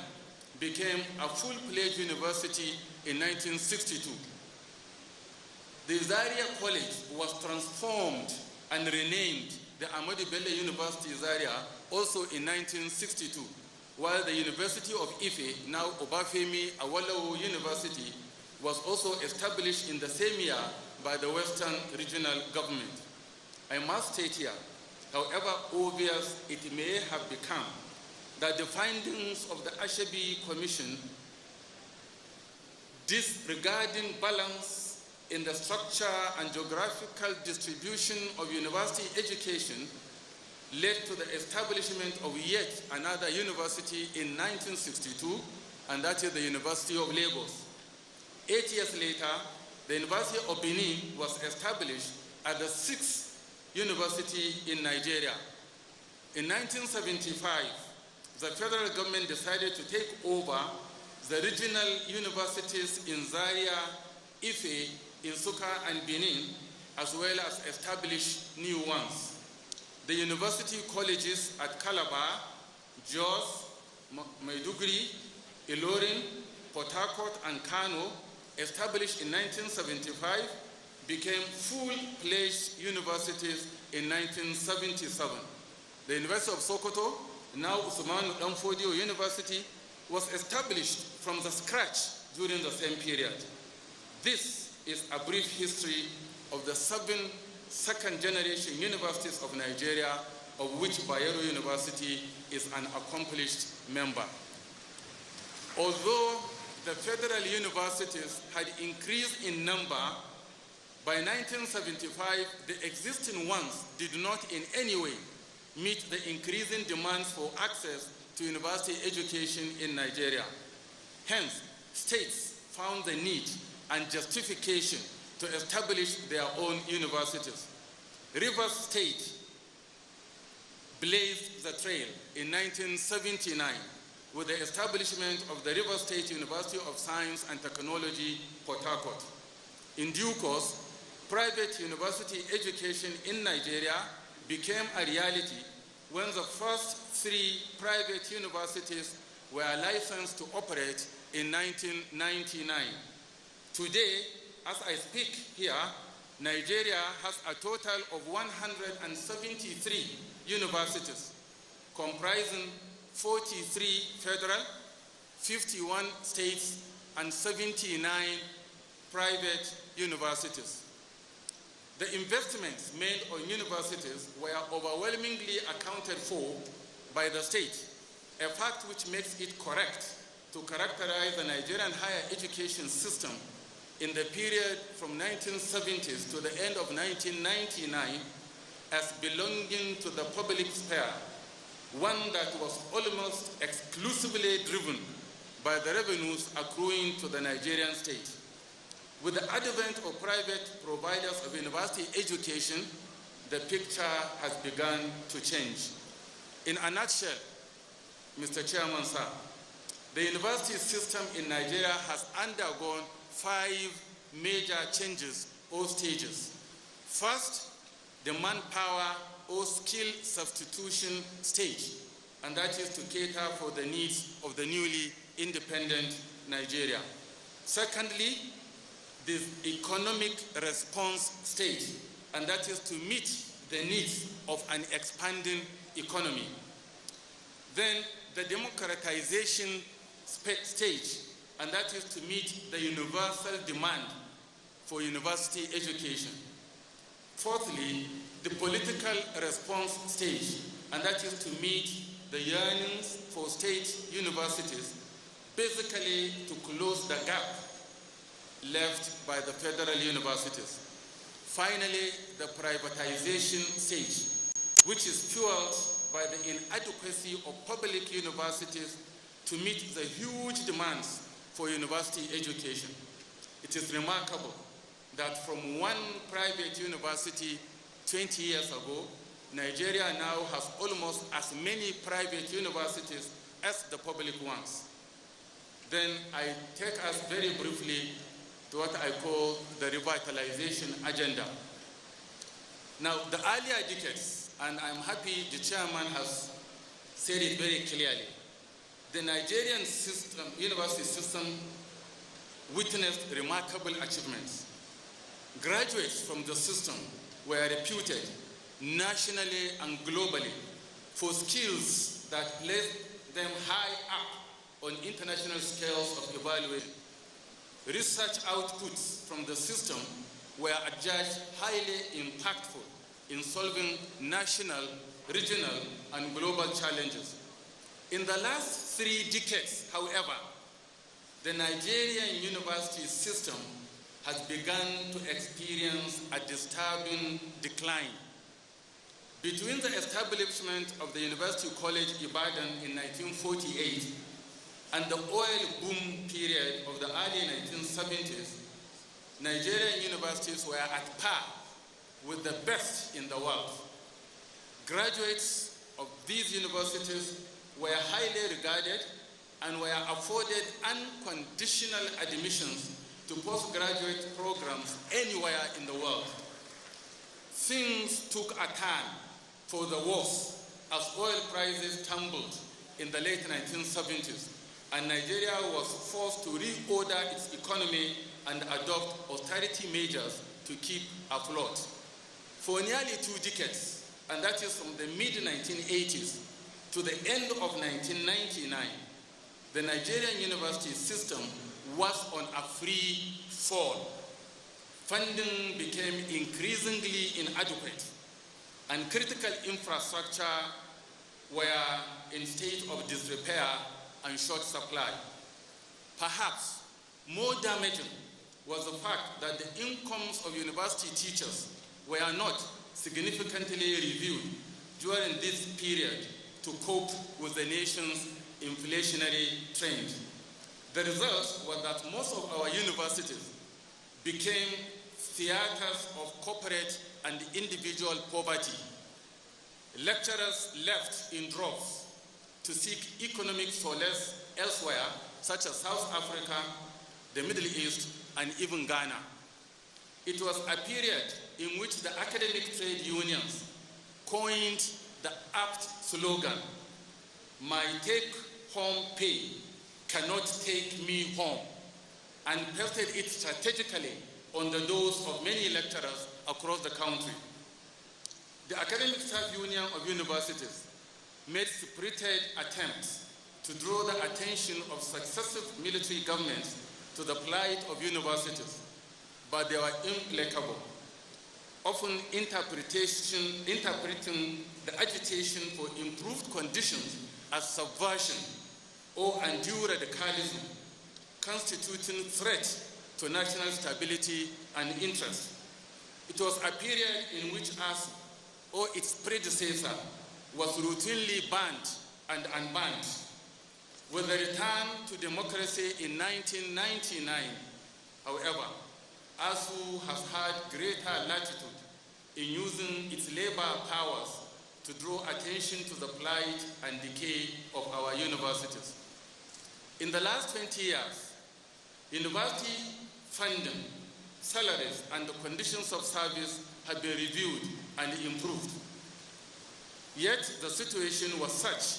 became a full-fledged university in 1962. The Zaria College was transformed and renamed the Ahmadu Bello University Zaria also in 1962, while the University of Ife, now Obafemi Awolowo University, was also established in the same year by the Western Regional Government. I must state here, however obvious it may have become, that the findings of the Ashabi Commission disregarding balance in the structure and geographical distribution of university education led to the establishment of yet another university in 1962, and that is the University of Lagos. 8 years later, the University of Benin was established as the 6th university in Nigeria. In 1975, the federal government decided to take over the regional universities in Zaria, Ife, Nsukka, and Benin, as well as establish new ones. The university colleges at Calabar, Jos, Maiduguri, Ilorin, Port Harcourt, and Kano, established in 1975, became full-fledged universities in 1977. The University of Sokoto, now Usman Danfodio University, was established from the scratch during the same period. This is a brief history of the 7 second-generation universities of Nigeria, of which Bayero University is an accomplished member. Although the federal universities had increased in number, by 1975, the existing ones did not in any way meet the increasing demands for access to university education in Nigeria. Hence, states found the need and justification to establish their own universities. Rivers State blazed the trail in 1979 with the establishment of the Rivers State University of Science and Technology, Port Harcourt. In due course, private university education in Nigeria became a reality when the first 3 private universities were licensed to operate in 1999. Today, as I speak here, Nigeria has a total of 173 universities, comprising 43 federal, 51 states, and 79 private universities. The investments made on universities were overwhelmingly accounted for by the state, a fact which makes it correct to characterize the Nigerian higher education system in the period from 1970s to the end of 1999 as belonging to the public sphere, one that was almost exclusively driven by the revenues accruing to the Nigerian state. With the advent of private providers of university education, the picture has begun to change. In a nutshell, Mr. Chairman, sir, the university system in Nigeria has undergone 5 major changes or stages. First, the manpower or skill substitution stage, and that is to cater for the needs of the newly independent Nigeria. Secondly, the economic response stage, and that is to meet the needs of an expanding economy. Then the democratization stage, and that is to meet the universal demand for university education. Fourthly, the political response stage, and that is to meet the yearnings for state universities, basically to close the gap left by the federal universities. Finally, the privatization stage, which is fueled by the inadequacy of public universities to meet the huge demands for university education. It is remarkable that from one private university 20 years ago, Nigeria now has almost as many private universities as the public ones. Then I take us very briefly to what I call the revitalization agenda. Now, the earlier decades, and I'm happy the chairman has said it very clearly, the Nigerian system, university system witnessed remarkable achievements. Graduates from the system were reputed nationally and globally for skills that placed them high up on international scales of evaluation. Research outputs from the system were adjudged highly impactful in solving national, regional, and global challenges. In the last 3 decades, however, the Nigerian university system has begun to experience a disturbing decline. Between the establishment of the University College Ibadan in 1948 and the oil boom period of the early 1970s, Nigerian universities were at par with the best in the world. Graduates of these universities were highly regarded and were afforded unconditional admissions to postgraduate programs anywhere in the world. Things took a turn for the worse as oil prices tumbled in the late 1970s, and Nigeria was forced to reorder its economy and adopt austerity measures to keep afloat. For nearly 2 decades, and that is from the mid-1980s to the end of 1999, the Nigerian university system was on a free fall. Funding became increasingly inadequate, and critical infrastructure were in state of disrepair and short supply. Perhaps more damaging was the fact that the incomes of university teachers were not significantly reviewed during this period to cope with the nation's inflationary trend. The result was that most of our universities became theaters of corporate and individual poverty. Lecturers left in droves to seek economic solace elsewhere, such as South Africa, the Middle East, and even Ghana. It was a period in which the academic trade unions coined the apt slogan, "My take-home pay cannot take me home," and pasted it strategically on the doors of many lecturers across the country. The Academic Staff Union of Universities made spirited attempts to draw the attention of successive military governments to the plight of universities, but they were implacable, often interpreting the agitation for improved conditions as subversion or undue radicalism, constituting threat to national stability and interest. It was a period in which us, or its predecessor, was routinely banned and unbanned. With the return to democracy in 1999, however, ASU has had greater latitude in using its labor powers to draw attention to the plight and decay of our universities. In the last 20 years, university funding, salaries, and the conditions of service have been reviewed and improved. Yet the situation was such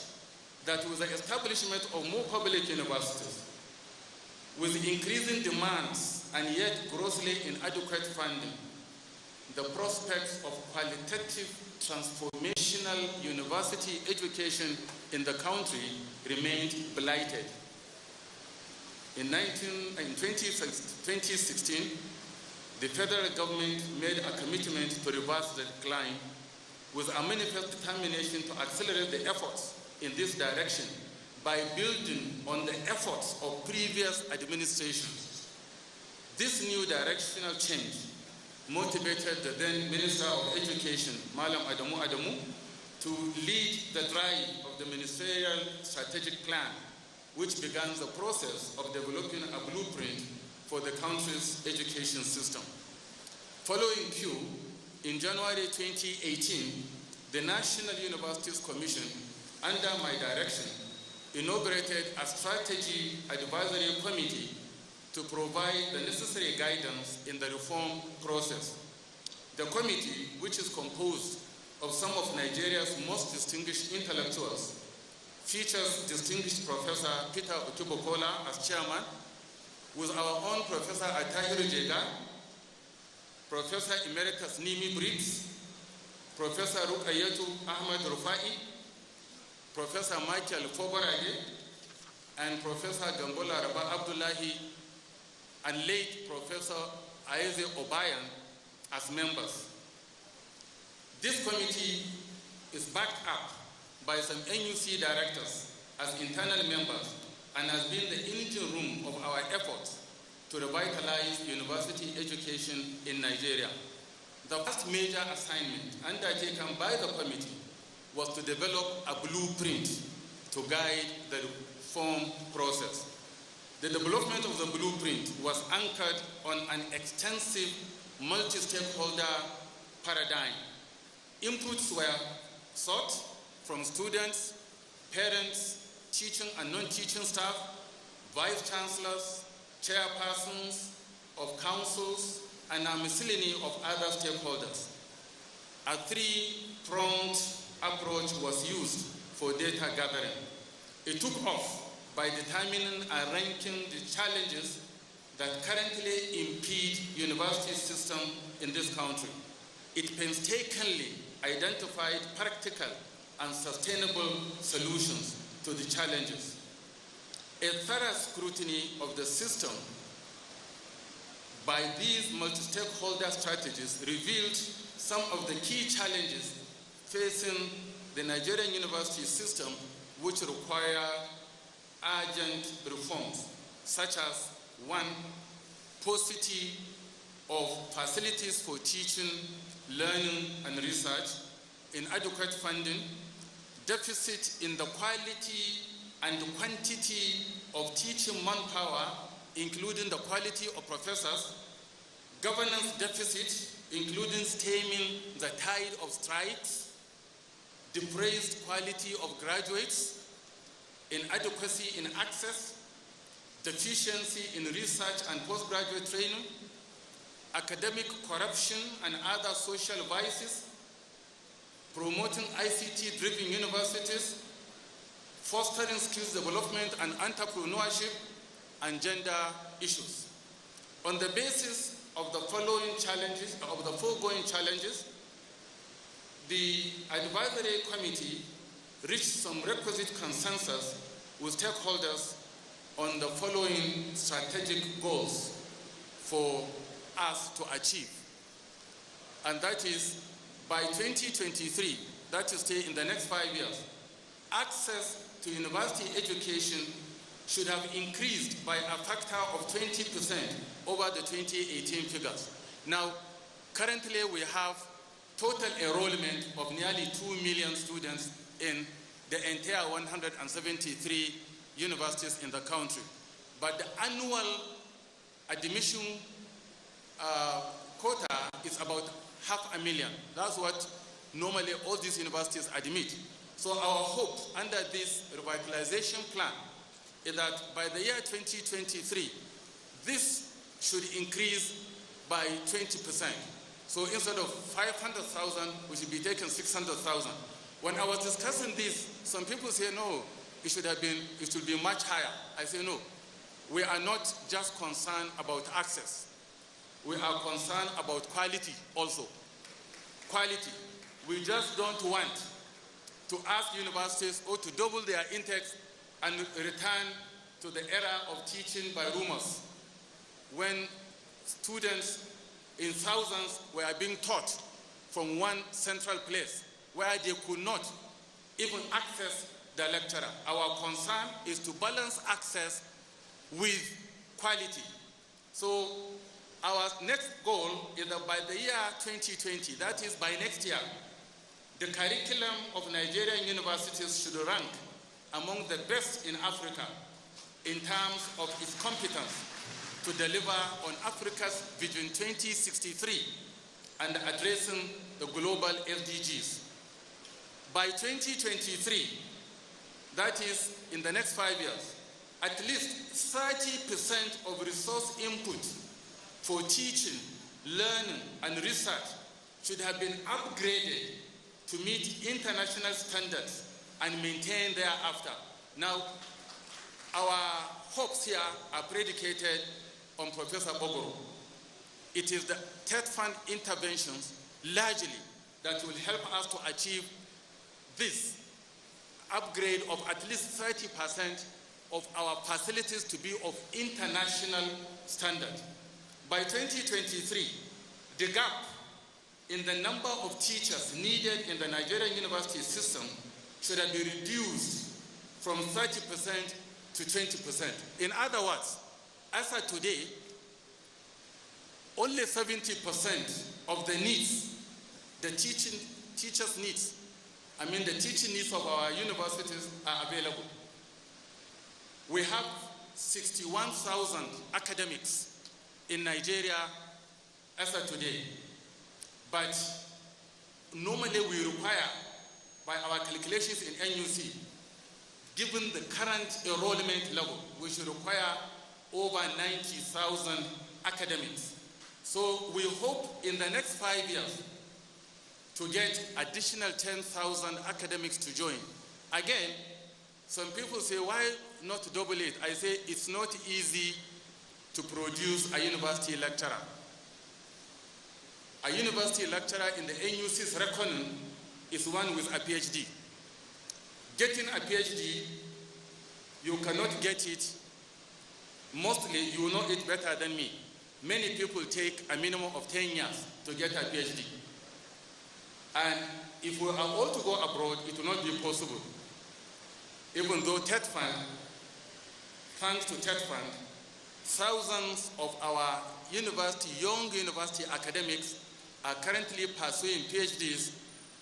that with the establishment of more public universities, with increasing demands and yet grossly inadequate funding, the prospects of qualitative transformational university education in the country remained blighted. In 2016, the federal government made a commitment to reverse the decline with a manifest determination to accelerate the efforts in this direction by building on the efforts of previous administrations. This new directional change motivated the then Minister of Education, Malam Adamu, to lead the drive of the ministerial strategic plan, which began the process of developing a blueprint for the country's education system. Following Q, in January 2018, the National Universities Commission, under my direction, inaugurated a strategy advisory committee to provide the necessary guidance in the reform process. The committee, which is composed of some of Nigeria's most distinguished intellectuals, features distinguished Professor Peter Otubokola as chairman, with our own Professor Atahiru Jega, Professor Emeritus Nimi Briggs, Professor Rukayetu Ahmed Rufai, Professor Michael Fobarage, and Professor Gambola Rabah Abdullahi, and late Professor Aize Obayan as members. This committee is backed up by some NUC directors as internal members and has been the engine room of our efforts to revitalize university education in Nigeria. The first major assignment undertaken by the committee was to develop a blueprint to guide the reform process. The development of the blueprint was anchored on an extensive multi-stakeholder paradigm. Inputs were sought from students, parents, teaching and non-teaching staff, vice chancellors, chairpersons of councils, and a miscellany of other stakeholders. A three-pronged approach was used for data gathering. It took off by determining and ranking the challenges that currently impede university system in this country. It painstakingly identified practical and sustainable solutions to the challenges. A thorough scrutiny of the system by these multi-stakeholder strategies revealed some of the key challenges facing the Nigerian university system, which require urgent reforms, such as 1, paucity of facilities for teaching, learning, and research, inadequate funding, deficit in the quality and quantity of teaching manpower, including the quality of professors, governance deficit, including stemming the tide of strikes, depressed quality of graduates, inadequacy in access, deficiency in research and postgraduate training, academic corruption and other social vices, promoting ICT-driven universities, fostering skills development and entrepreneurship, and gender issues. On the basis of the foregoing challenges, the advisory committee reached some requisite consensus with stakeholders on the following strategic goals for us to achieve. And that is, by 2023, that is to say in the next 5 years, access to university education should have increased by a factor of 20% over the 2018 figures. Now, currently we have total enrollment of nearly 2 million students in the entire 173 universities in the country. But the annual admission quota is about 500,000. That's what normally all these universities admit. So our hope under this revitalization plan is that by the year 2023, this should increase by 20%. So instead of 500,000, we should be taking 600,000. When I was discussing this, some people say, no, it should be much higher. I say, no, we are not just concerned about access. We are concerned about quality also. Quality. We just don't want to ask universities to double their intakes and return to the era of teaching by rumors, when students in thousands were being taught from one central place where they could not even access the lecturer. Our concern is to balance access with quality. So our next goal is that by the year 2020, that is by next year, the curriculum of Nigerian universities should rank among the best in Africa in terms of its competence to deliver on Africa's Vision 2063 and addressing the global SDGs. By 2023, that is in the next 5 years, at least 30% of resource input for teaching, learning, and research should have been upgraded to meet international standards and maintain thereafter. Now, our hopes here are predicated on Professor Bogoro. It is the TED Fund interventions largely that will help us to achieve this upgrade of at least 30% of our facilities to be of international standard. By 2023, the gap in the number of teachers needed in the Nigerian university system should have been reduced from 30% to 20%. In other words, as of today, only 70% of the needs, the teachers' needs, the teaching needs of our universities are available. We have 61,000 academics in Nigeria as of today. But normally we require, by our calculations in NUC, given the current enrollment level, we should require over 90,000 academics. So we hope in the next 5 years to get additional 10,000 academics to join. Again, Some people say, why not double it? I say, it's not easy to produce a university lecturer. A university lecturer in the NUC's reckoning is one with a PhD. Getting a PhD, you cannot get it. Mostly, you know it better than me. Many people take a minimum of 10 years to get a PhD. And if we are all to go abroad, it will not be possible. Even though TED Fund, thanks to TED Fund, thousands of our young university academics are currently pursuing PhDs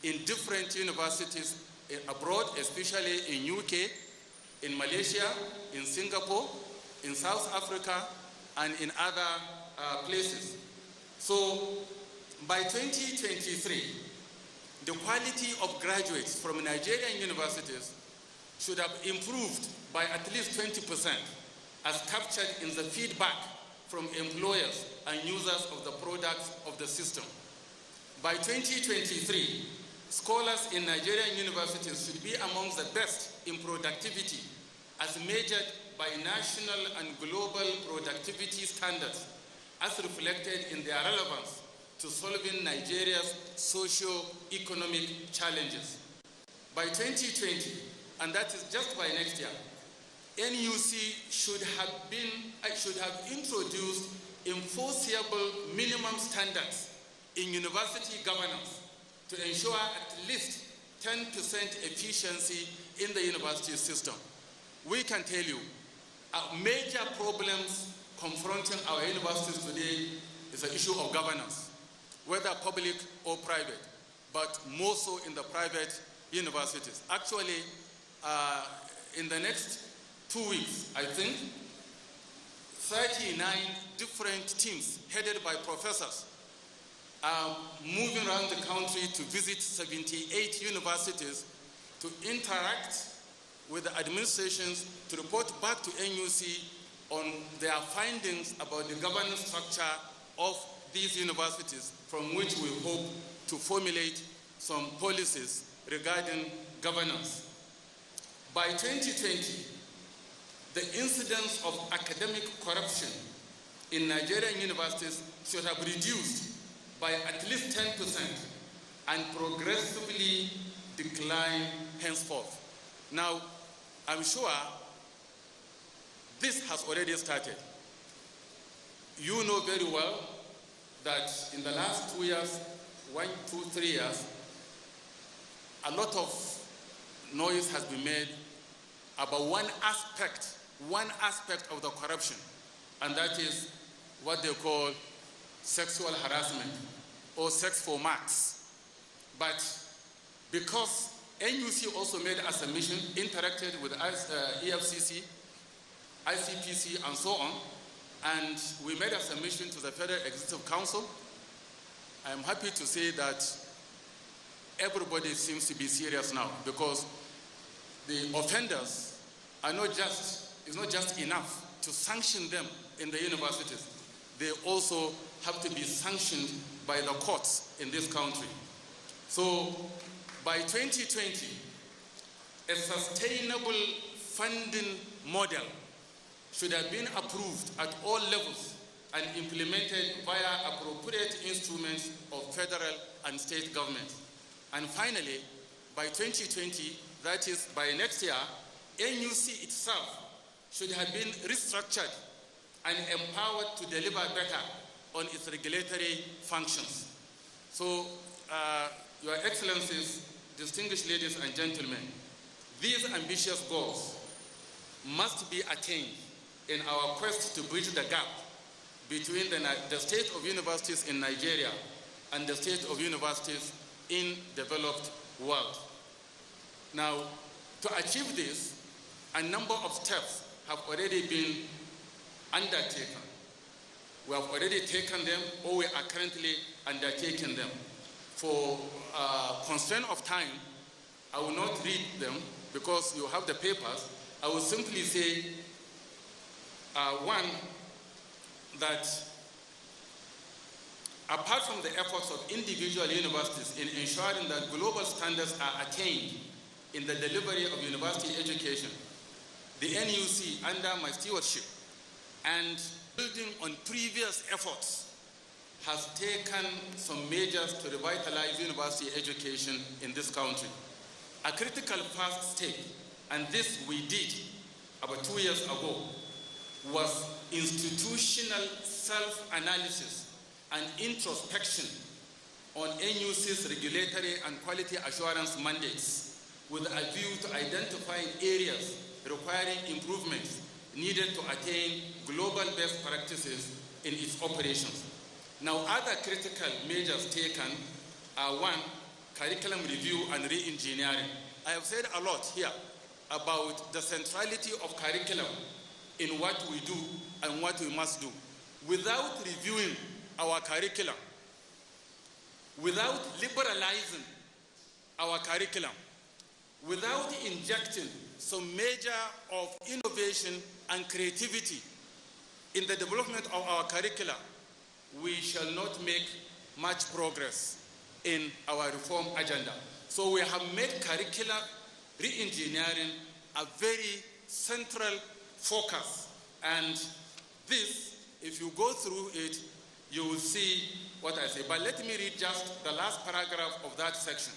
in different universities abroad, especially in UK, in Malaysia, in Singapore, in South Africa, and in other places. So by 2023, the quality of graduates from Nigerian universities should have improved by at least 20%, as captured in the feedback from employers and users of the products of the system. By 2023, scholars in Nigerian universities should be amongst the best in productivity as measured by national and global productivity standards, as reflected in their relevance to solving Nigeria's socio-economic challenges. By 2020, and that is just by next year, NUC should have introduced enforceable minimum standards in university governance to ensure at least 10% efficiency in the university system. We can tell you, major problems confronting our universities today is the issue of governance, whether public or private, but more so in the private universities. Actually, in the next 2 weeks, I think, 39 different teams headed by professors are moving around the country to visit 78 universities to interact with the administrations to report back to NUC on their findings about the governance structure of these universities, from which we hope to formulate some policies regarding governance. By 2020, the incidence of academic corruption in Nigerian universities should have reduced by at least 10% and progressively decline henceforth. Now, I'm sure this has already started. You know very well that in the last 2 years, 1, 2, 3 years, a lot of noise has been made about one aspect of the corruption, and that is what they call sexual harassment or sex for marks. But because NUC also made a submission, interacted with EFCC, ICPC, and so on, and we made a submission to the Federal Executive Council, I'm happy to say that everybody seems to be serious now, because the offenders are it's not just enough to sanction them in the universities. They also have to be sanctioned by the courts in this country. So by 2020, a sustainable funding model should have been approved at all levels and implemented via appropriate instruments of federal and state governments. And finally, by 2020, that is by next year, NUC itself should have been restructured and empowered to deliver better on its regulatory functions. So, Your Excellencies, distinguished ladies and gentlemen, these ambitious goals must be attained in our quest to bridge the gap between the state of universities in Nigeria and the state of universities in developed world. Now, to achieve this, a number of steps have already been undertaken. We have already taken them, or we are currently undertaking them. For constraint of time, I will not read them because you have the papers. I will simply say, one, that apart from the efforts of individual universities in ensuring that global standards are attained in the delivery of university education. The NUC, under my stewardship and building on previous efforts, has taken some measures to revitalize university education in this country. A critical first step, and this we did about 2 years ago, was institutional self-analysis and introspection on NUC's regulatory and quality assurance mandates with a view to identifying areas requiring improvements needed to attain global best practices in its operations. Now, other critical measures taken are: one, curriculum review and re-engineering. I have said a lot here about the centrality of curriculum in what we do and what we must do. Without reviewing our curriculum, without liberalizing our curriculum, without injecting some measure of innovation and creativity in the development of our curricula, we shall not make much progress in our reform agenda. So we have made curricular re-engineering a very central focus. And this, if you go through it, you will see what I say. But let me read just the last paragraph of that section.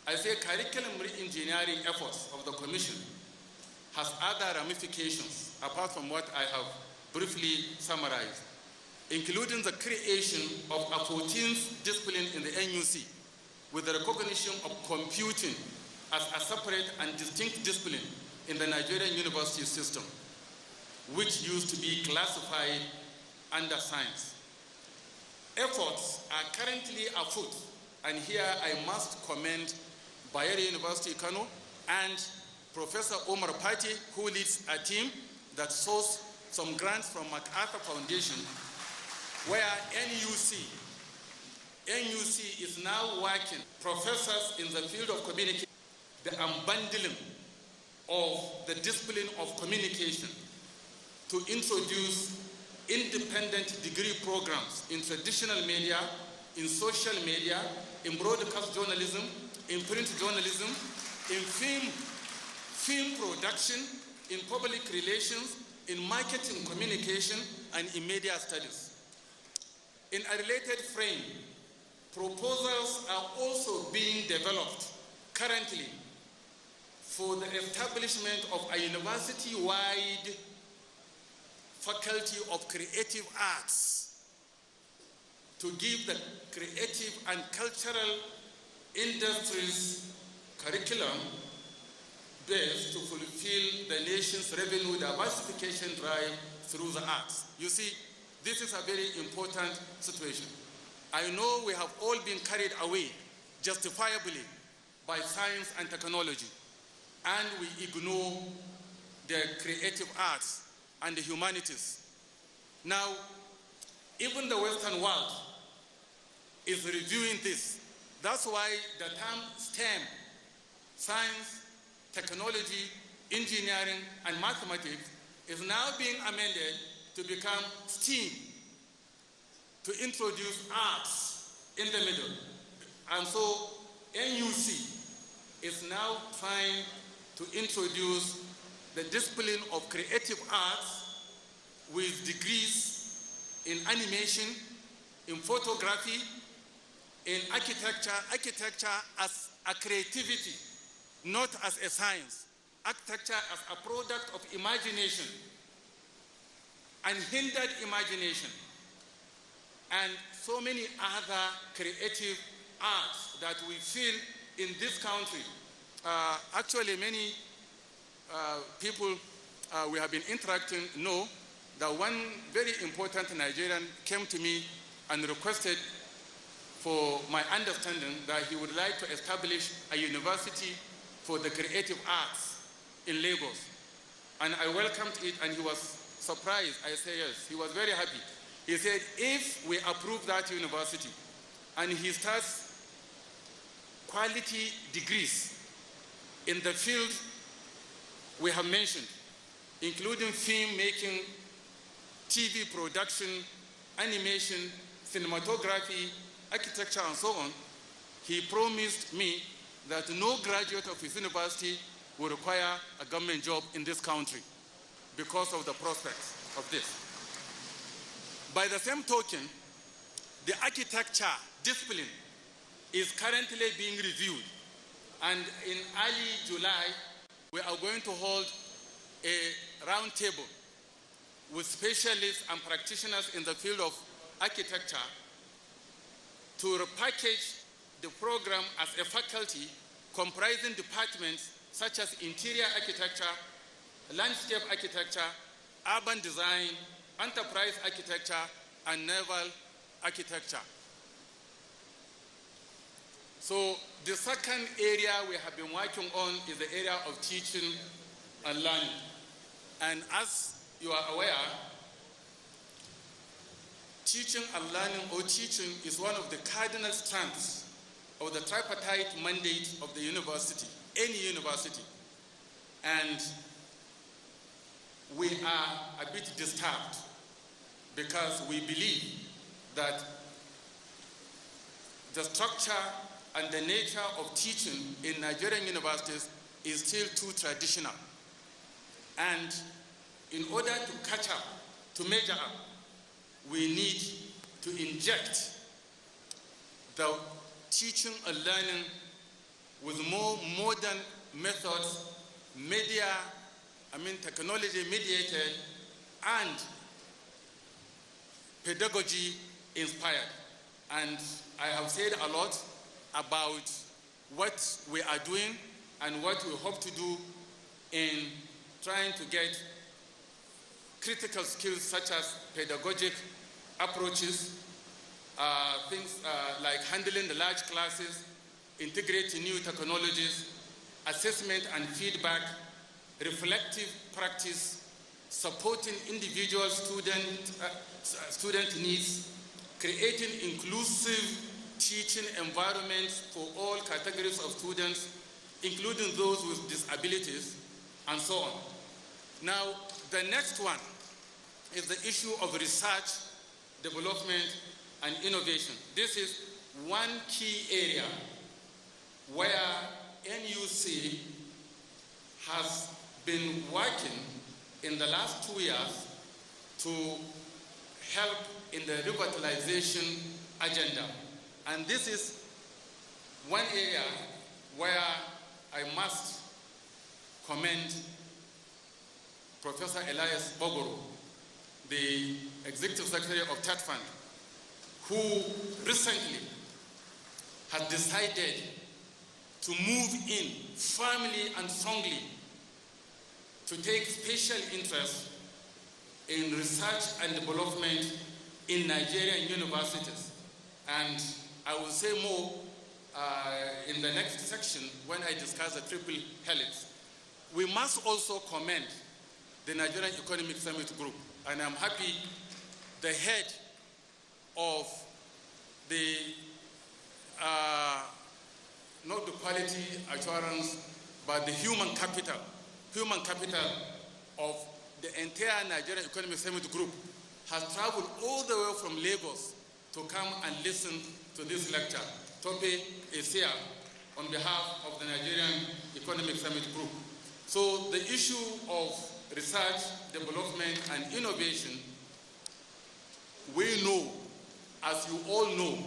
I say curriculum re-engineering efforts of the Commission has other ramifications apart from what I have briefly summarized, including the creation of a 14th discipline in the NUC with the recognition of computing as a separate and distinct discipline in the Nigerian university system, which used to be classified under science. Efforts are currently afoot, and here I must commend Bayero University Kano and Professor Omar Pati, who leads a team that sourced some grants from MacArthur Foundation, where NUC is now working professors in the field of communication, the unbundling of the discipline of communication to introduce independent degree programs in traditional media, in social media, in broadcast journalism, in print journalism, in film production, in public relations, in marketing communication, and in media studies. In a related frame, proposals are also being developed currently for the establishment of a university-wide faculty of creative arts to give the creative and cultural industries curriculum base to fulfill the nation's revenue diversification drive through the arts. You see, this is a very important situation. I know we have all been carried away, justifiably, by science and technology, and we ignore the creative arts and the humanities. Now, even the Western world is reviewing this. That's why the term STEM, science, technology, engineering, and mathematics, is now being amended to become STEAM, to introduce arts in the middle. And so NUC is now trying to introduce the discipline of creative arts with degrees in animation, in photography, in architecture as a creativity, not as a science. Architecture as a product of imagination, unhindered imagination, and so many other creative arts that we feel in this country. Actually, many people we have been interacting know that one very important Nigerian came to me and requested for my understanding that he would like to establish a university for the creative arts in Lagos. And I welcomed it, and he was surprised. I said yes. He was very happy. He said, if we approve that university and he starts quality degrees in the field we have mentioned, including film making, TV production, animation, cinematography, architecture, and so on, he promised me that no graduate of his university will require a government job in this country because of the prospects of this. By the same token, the architecture discipline is currently being reviewed, and in early July, we are going to hold a round table with specialists and practitioners in the field of architecture to repackage the program as a faculty comprising departments such as interior architecture, landscape architecture, urban design, enterprise architecture, and naval architecture. So the second area we have been working on is the area of teaching and learning. And as you are aware, teaching and learning, or teaching, is one of the cardinal strengths of the tripartite mandate of the university, any university. And we are a bit disturbed because we believe that the structure and the nature of teaching in Nigerian universities is still too traditional. And in order to catch up, to measure up, we need to inject the teaching and learning with more modern methods, technology mediated and pedagogy inspired. And I have said a lot about what we are doing and what we hope to do in trying to get critical skills such as pedagogic approaches, things like handling the large classes, integrating new technologies, assessment and feedback, reflective practice, supporting individual student needs, creating inclusive teaching environments for all categories of students, including those with disabilities, and so on. Now, the next one is the issue of research, development, and innovation. This is one key area where NUC has been working in the last 2 years to help in the revitalization agenda. And this is one area where I must commend Professor Elias Bogoro, the Executive Secretary of TED Fund, who recently has decided to move in firmly and strongly to take special interest in research and development in Nigerian universities. And I will say more in the next section when I discuss the triple helix. We must also commend the Nigerian Economic Summit Group, and I'm happy the head of the, not the quality assurance, but the human capital of the entire Nigerian Economic Summit Group has traveled all the way from Lagos to come and listen to this lecture. Tope is here on behalf of the Nigerian Economic Summit Group. So the issue of research, development, and innovation, we know, as you all know,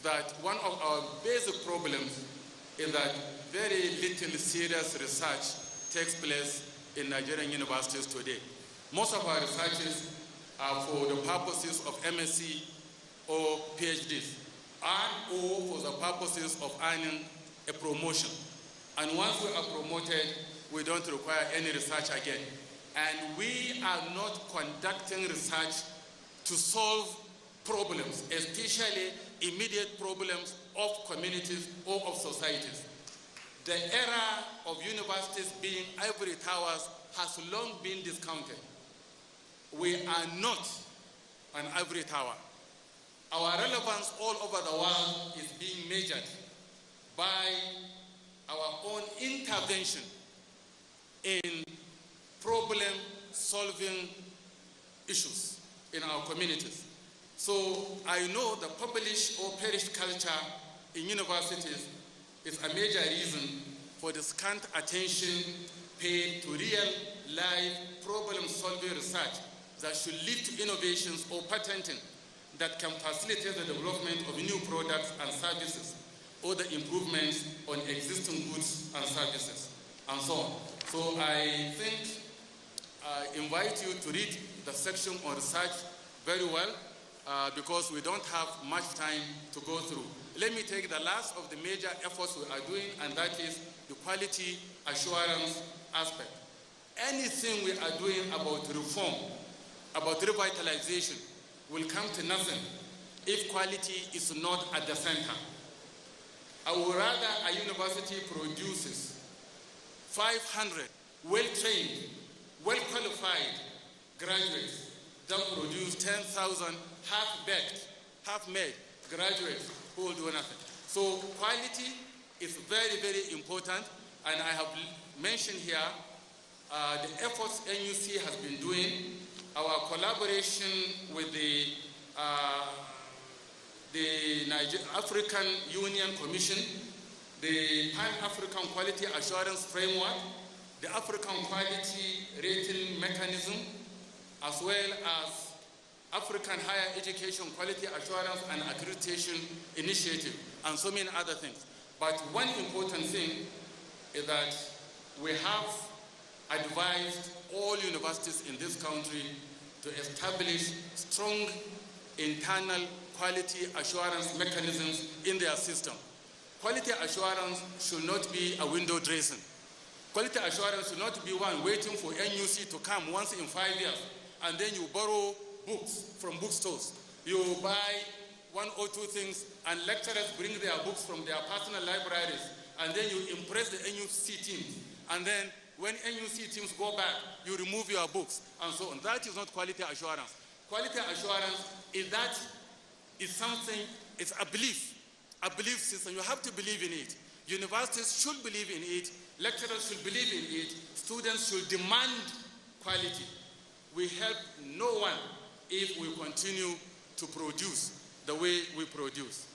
that one of our basic problems is that very little serious research takes place in Nigerian universities today. Most of our researches are for the purposes of MSc or PhDs, or for the purposes of earning a promotion. And once we are promoted, we don't require any research again. And we are not conducting research to solve problems, especially immediate problems of communities or of societies. The era of universities being ivory towers has long been discounted. We are not an ivory tower. Our relevance all over the world is being measured by our own intervention in problem-solving issues in our communities. So I know the published or perished culture in universities is a major reason for the scant attention paid to real, live, problem-solving research that should lead to innovations or patenting that can facilitate the development of new products and services, or the improvements on existing goods and services, and so on. So I think I invite you to read the section on research very well, because we don't have much time to go through. Let me take the last of the major efforts we are doing, and that is the quality assurance aspect. Anything we are doing about reform, about revitalization, will come to nothing if quality is not at the center. I would rather a university produces 500 well-trained, well-qualified graduates than produce 10,000 half-baked, half-made graduates who will do nothing. So quality is very, very important, and I have mentioned here the efforts NUC has been doing, our collaboration with the African Union Commission, the Pan-African Quality Assurance Framework, the African Quality Rating Mechanism, as well as African Higher Education Quality Assurance and Accreditation Initiative, and so many other things. But one important thing is that we have advised all universities in this country to establish strong internal quality assurance mechanisms in their system. Quality assurance should not be a window dressing. Quality assurance should not be one waiting for NUC to come once in 5 years, and then you borrow books from bookstores. You buy 1 or 2 things, and lecturers bring their books from their personal libraries, and then you impress the NUC teams. And then when NUC teams go back, you remove your books, and so on. That is not quality assurance. Quality assurance is something, it's a belief system. You have to believe in it. Universities should believe in it. Lecturers should believe in it. Students should demand quality. We help no one if we continue to produce the way we produce.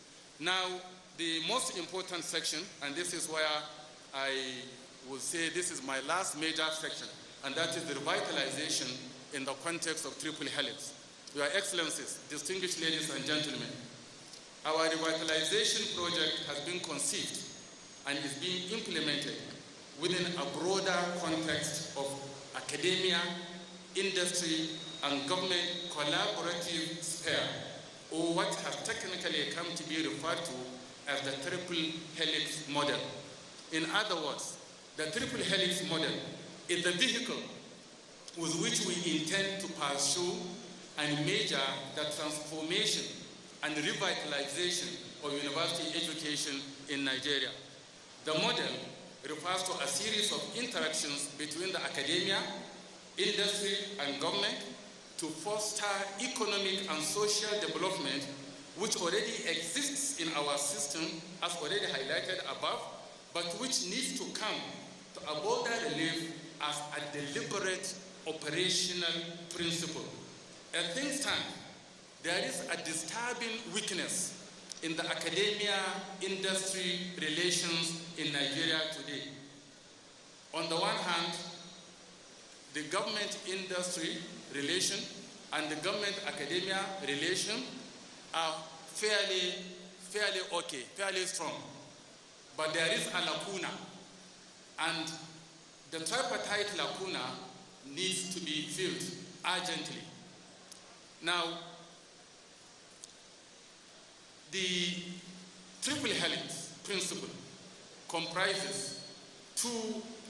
Now, the most important section, and this is where I will say this is my last major section, and that is the revitalization in the context of triple helix. Your Excellencies, distinguished ladies and gentlemen, our revitalization project has been conceived and is being implemented within a broader context of academia, industry, and government collaborative sphere, or what has technically come to be referred to as the triple helix model. In other words, the triple helix model is the vehicle with which we intend to pursue and measure the transformation and revitalization of university education in Nigeria. The model refers to a series of interactions between the academia, industry, and government to foster economic and social development which already exists in our system, as already highlighted above, but which needs to come to a broader relief as a deliberate operational principle. As things stand, there is a disturbing weakness in the academia-industry relations in Nigeria today. On the one hand, the government-industry relation and the government-academia relation are fairly okay, fairly strong. But there is a lacuna, and the tripartite lacuna needs to be filled urgently. Now, the triple helix principle comprises 2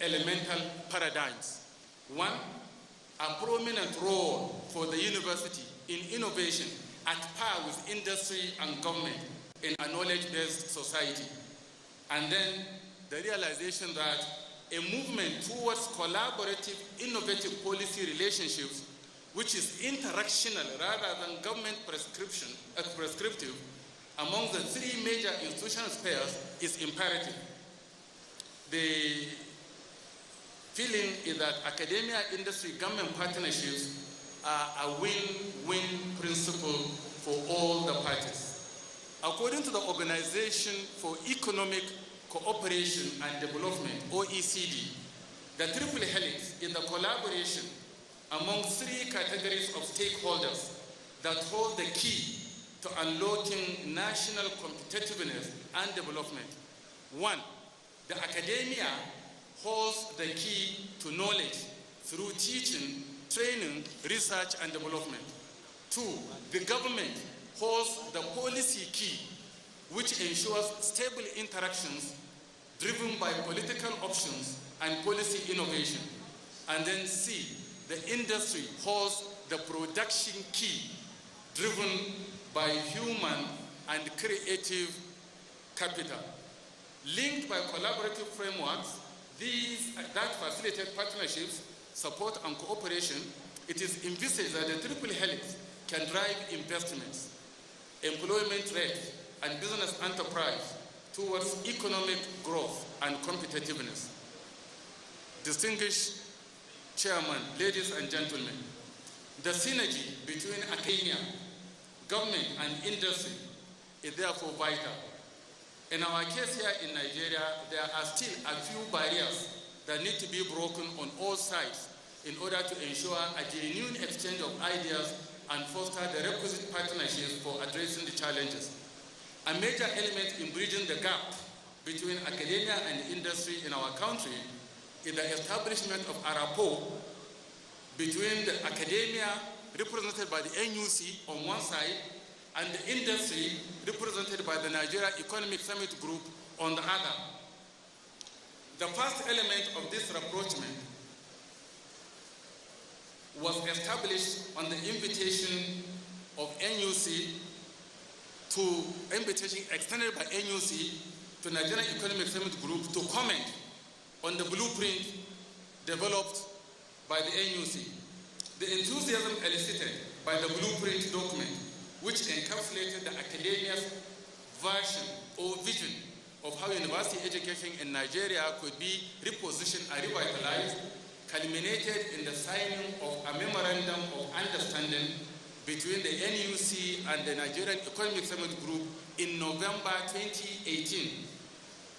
elemental paradigms. One, a prominent role for the university in innovation at par with industry and government in a knowledge-based society. And then the realization that a movement towards collaborative, innovative policy relationships, which is interactional rather than government prescriptive, among the 3 major institutional spheres is imperative. The feeling is that academia, industry, government partnerships are a win-win principle for all the parties. According to the Organization for Economic Cooperation and Development, OECD, the triple helix is the collaboration among three categories of stakeholders that hold the key to unlocking national competitiveness and development. One, the academia holds the key to knowledge through teaching, training, research, and development. Two, the government holds the policy key, which ensures stable interactions driven by political options and policy innovation. And then C, the industry holds the production key, driven by human and creative capital. Linked by collaborative frameworks, that facilitate partnerships, support, and cooperation, it is envisaged that the triple helix can drive investments, employment rates, and business enterprise towards economic growth and competitiveness. Distinguished Chairman, ladies and gentlemen, the synergy between academia, government, and industry is therefore vital. In our case here in Nigeria, there are still a few barriers that need to be broken on all sides in order to ensure a genuine exchange of ideas and foster the requisite partnerships for addressing the challenges. A major element in bridging the gap between academia and industry in our country is the establishment of a rapport between the academia, represented by the NUC on one side, and the industry, represented by the Nigeria Economic Summit Group on the other. The first element of this rapprochement was established on the invitation extended by NUC to Nigerian Economic Summit Group to comment on the blueprint developed by the NUC. The enthusiasm elicited by the blueprint document, which encapsulated the academia's version or vision of how university education in Nigeria could be repositioned and revitalized, culminated in the signing of a memorandum of understanding between the NUC and the Nigerian Economic Summit Group in November 2018.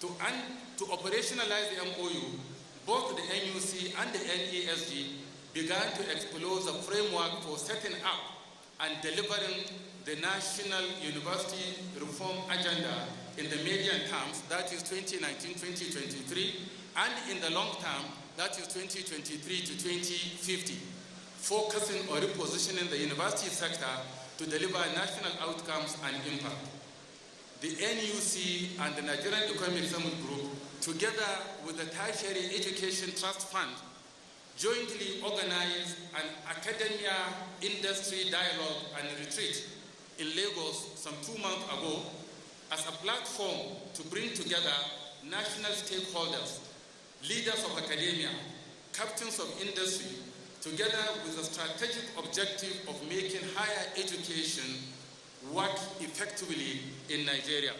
To operationalize the MOU, both the NUC and the NESG began to explore the framework for setting up and delivering the National University Reform Agenda in the medium terms, that is 2019-2023, and in the long term, that is 2023 to 2050, focusing on repositioning the university sector to deliver national outcomes and impact. The NUC and the Nigerian Economic Summit Group, together with the Tertiary Education Trust Fund, jointly organized an academia industry dialogue and retreat in Lagos some 2 months ago as a platform to bring together national stakeholders, leaders of academia, captains of industry, together with the strategic objective of making higher education work effectively in Nigeria.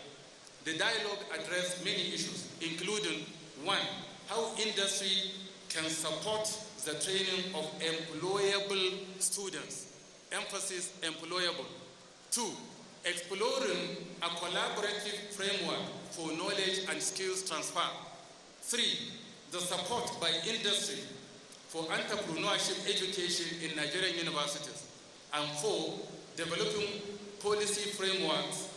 The dialogue addressed many issues, including one, how industry can support the training of employable students, emphasis employable. Two, exploring a collaborative framework for knowledge and skills transfer. Three, the support by industry for entrepreneurship education in Nigerian universities. And four, developing policy frameworks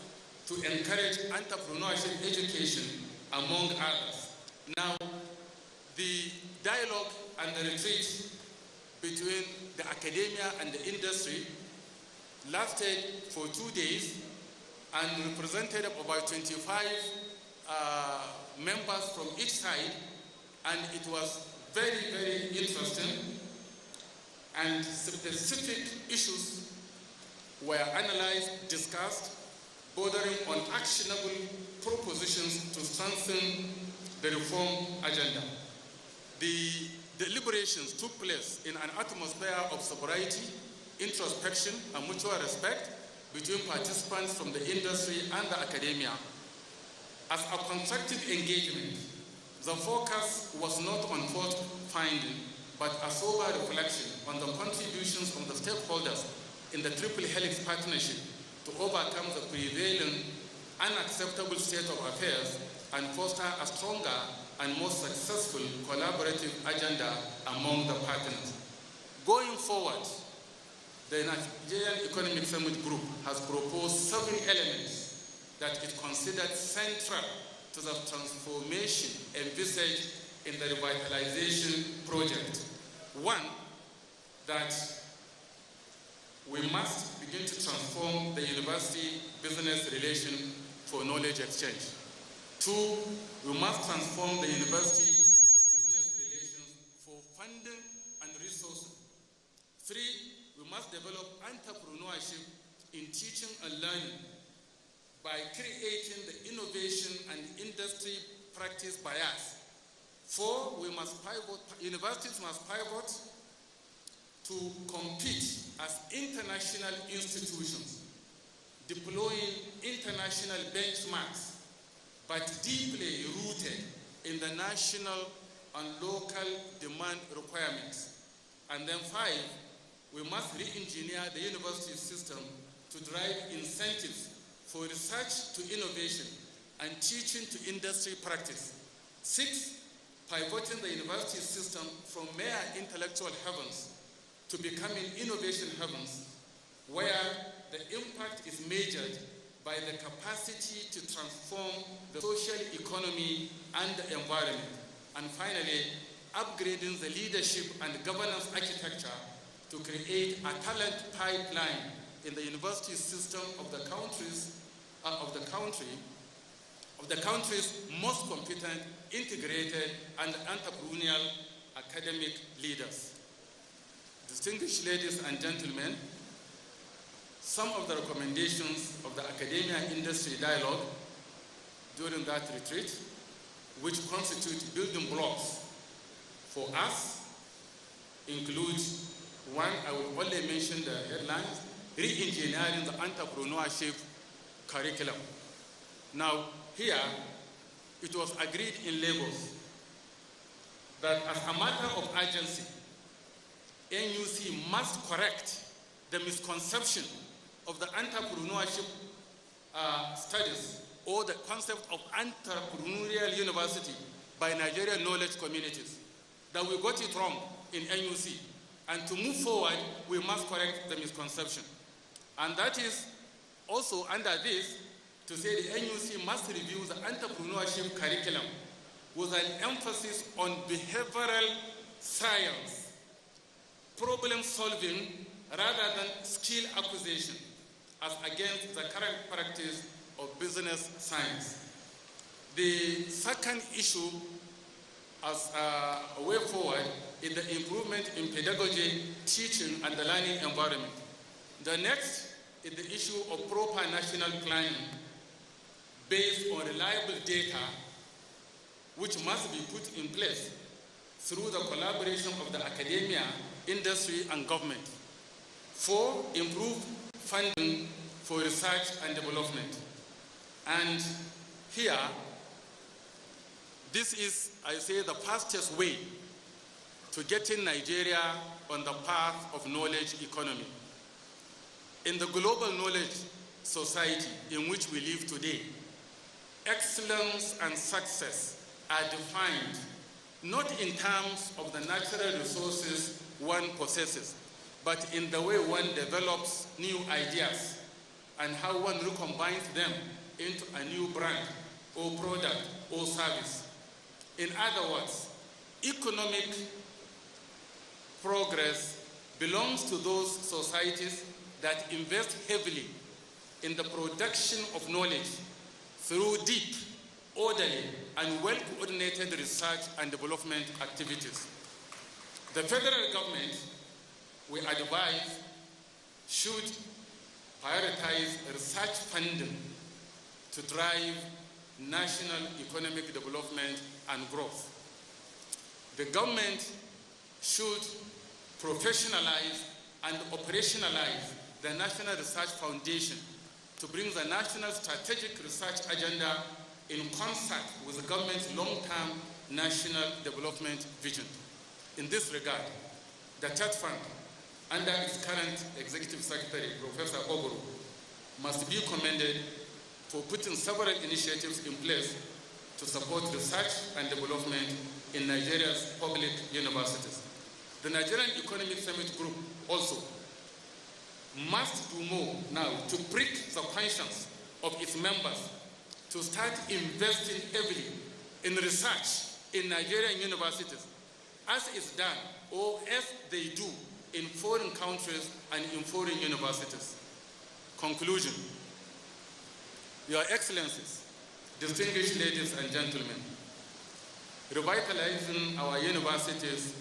to encourage entrepreneurship education, among others. Now, the dialogue and the retreat between the academia and the industry lasted for 2 days and represented about 25 members from each side, and it was very, very interesting, and specific issues were analyzed, discussed, bordering on actionable propositions to strengthen the reform agenda. The deliberations took place in an atmosphere of sobriety, introspection, and mutual respect between participants from the industry and the academia. As a constructive engagement, the focus was not on fault-finding, but a sober reflection on the contributions from the stakeholders in the Triple Helix Partnership to overcome the prevailing unacceptable state of affairs and foster a stronger and more successful collaborative agenda among the partners. Going forward, the Nigerian Economic Summit Group has proposed 7 elements that it considered central to the transformation envisaged in the revitalization project. One, that we must begin to transform the university-business relation for knowledge exchange. 2, we must transform the university-business relations for funding and resources. 3, we must develop entrepreneurship in teaching and learning by creating the innovation and industry practice bias. 4, universities must pivot to compete as international institutions, deploying international benchmarks, but deeply rooted in the national and local demand requirements. And then 5, we must re-engineer the university system to drive incentives for research to innovation and teaching to industry practice. 6, pivoting the university system from mere intellectual heavens to becoming innovation heavens, where the impact is measured by the capacity to transform the social economy and the environment. And finally, upgrading the leadership and governance architecture to create a talent pipeline in the university system of the country's most competent, integrated, and entrepreneurial academic leaders. Distinguished ladies and gentlemen, some of the recommendations of the academia industry dialogue during that retreat, which constitute building blocks for us, include 1, I will only mention the headlines, re-engineering the entrepreneurship curriculum. Now, here, it was agreed in Lagos that as a matter of urgency, NUC must correct the misconception of the entrepreneurship studies or the concept of entrepreneurial university by Nigerian knowledge communities, that we got it wrong in NUC. And to move forward, we must correct the misconception. And that is also under this, to say the NUC must review the entrepreneurship curriculum with an emphasis on behavioral science, problem solving rather than skill acquisition, as against the current practice of business science. The second issue as a way forward is the improvement in pedagogy, teaching, and the learning environment. The next is the issue of proper national planning based on reliable data, which must be put in place through the collaboration of the academia, industry, and government. 4, improved funding for research and development. And here, this is, I say, the fastest way to getting Nigeria on the path of knowledge economy. In the global knowledge society in which we live today, excellence and success are defined not in terms of the natural resources one possesses, but in the way one develops new ideas and how one recombines them into a new brand or product or service. In other words, economic progress belongs to those societies that invest heavily in the production of knowledge through deep, orderly, and well-coordinated research and development activities. The federal government, we advise, should prioritize research funding to drive national economic development and growth. The government should professionalize and operationalize the National Research Foundation to bring the national strategic research agenda in concert with the government's long-term national development vision. In this regard, the TED Fund, under its current Executive Secretary, Professor Oguru, must be commended for putting several initiatives in place to support research and development in Nigeria's public universities. The Nigerian Economic Summit Group also must do more now to prick the conscience of its members to start investing heavily in research in Nigerian universities, as is done or as they do in foreign countries and in foreign universities. Conclusion. Your Excellencies, distinguished ladies and gentlemen, revitalizing our universities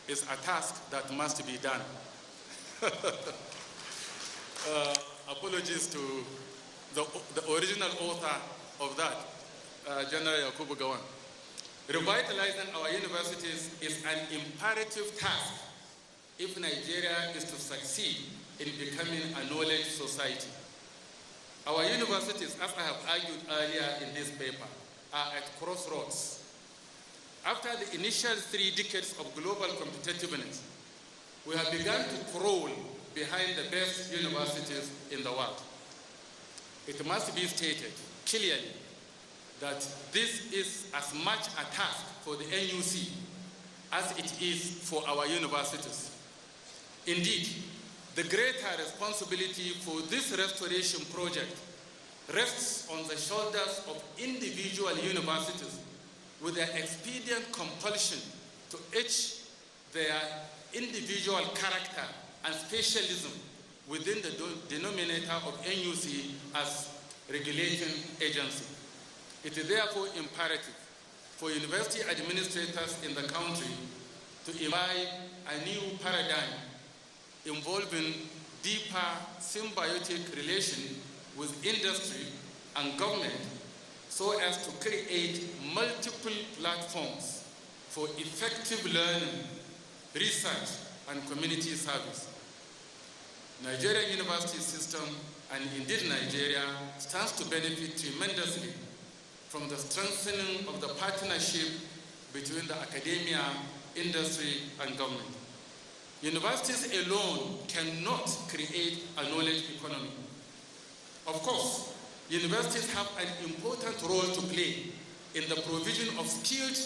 is a task that must be done. Apologies to the original author of that, General Yakubu Gowon. Revitalizing our universities is an imperative task if Nigeria is to succeed in becoming a knowledge society. Our universities, as I have argued earlier in this paper, are at crossroads. After the initial 3 decades of global competitiveness, we have begun to crawl behind the best universities in the world. It must be stated clearly that this is as much a task for the NUC as it is for our universities. Indeed, the greater responsibility for this restoration project rests on the shoulders of individual universities with their expedient compulsion to etch their individual character and specialism within the denominator of NUC as regulating agency. It is therefore imperative for university administrators in the country to imbibe a new paradigm involving deeper symbiotic relation with industry and government so as to create multiple platforms for effective learning, research, and community service. Nigerian university system, and indeed Nigeria, stands to benefit tremendously from the strengthening of the partnership between the academia, industry, and government. Universities alone cannot create a knowledge economy. Of course, universities have an important role to play in the provision of skilled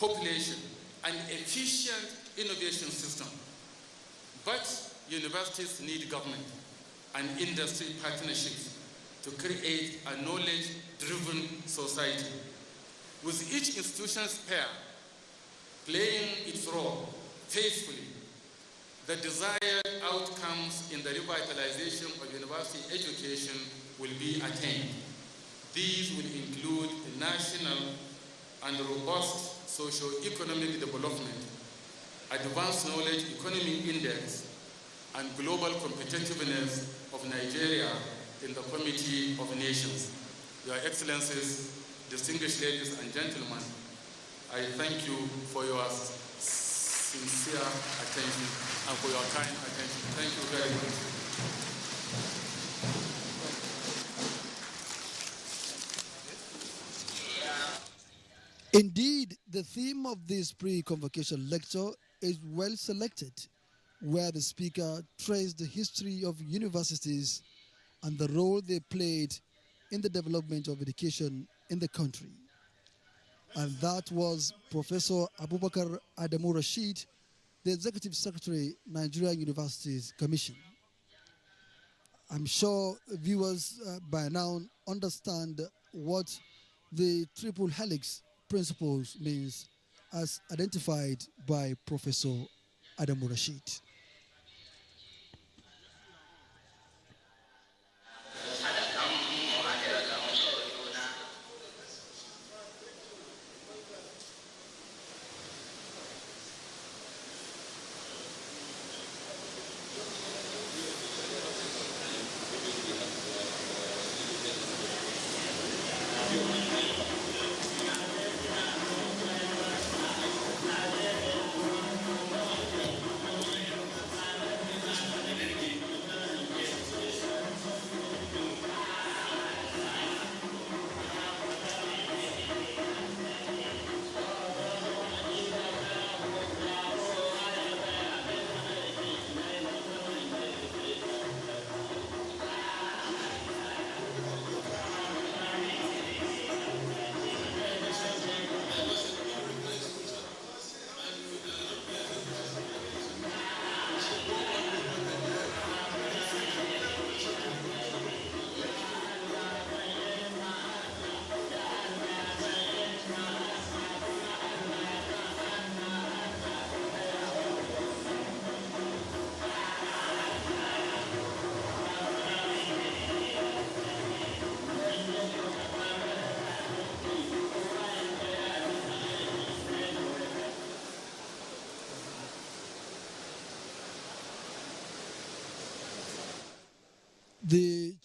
population and efficient innovation system. But universities need government and industry partnerships to create a knowledge-driven society, with each institution's pair playing its role faithfully. The desired outcomes in the revitalization of university education will be attained. These will include a national and robust socio-economic development, advanced knowledge economy index, and global competitiveness of Nigeria in the Committee of Nations. Your Excellencies, distinguished ladies and gentlemen, I thank you for your sincere attention and for your kind attention. Thank you very much. Indeed, the theme of this pre-convocation lecture is well selected, where the speaker traced the history of universities and the role they played in the development of education in the country. And that was Professor Abubakar Adamu Rashid, the Executive Secretary, Nigerian Universities Commission. I'm sure viewers by now understand what the triple helix principles means as identified by Professor Adamu Rashid.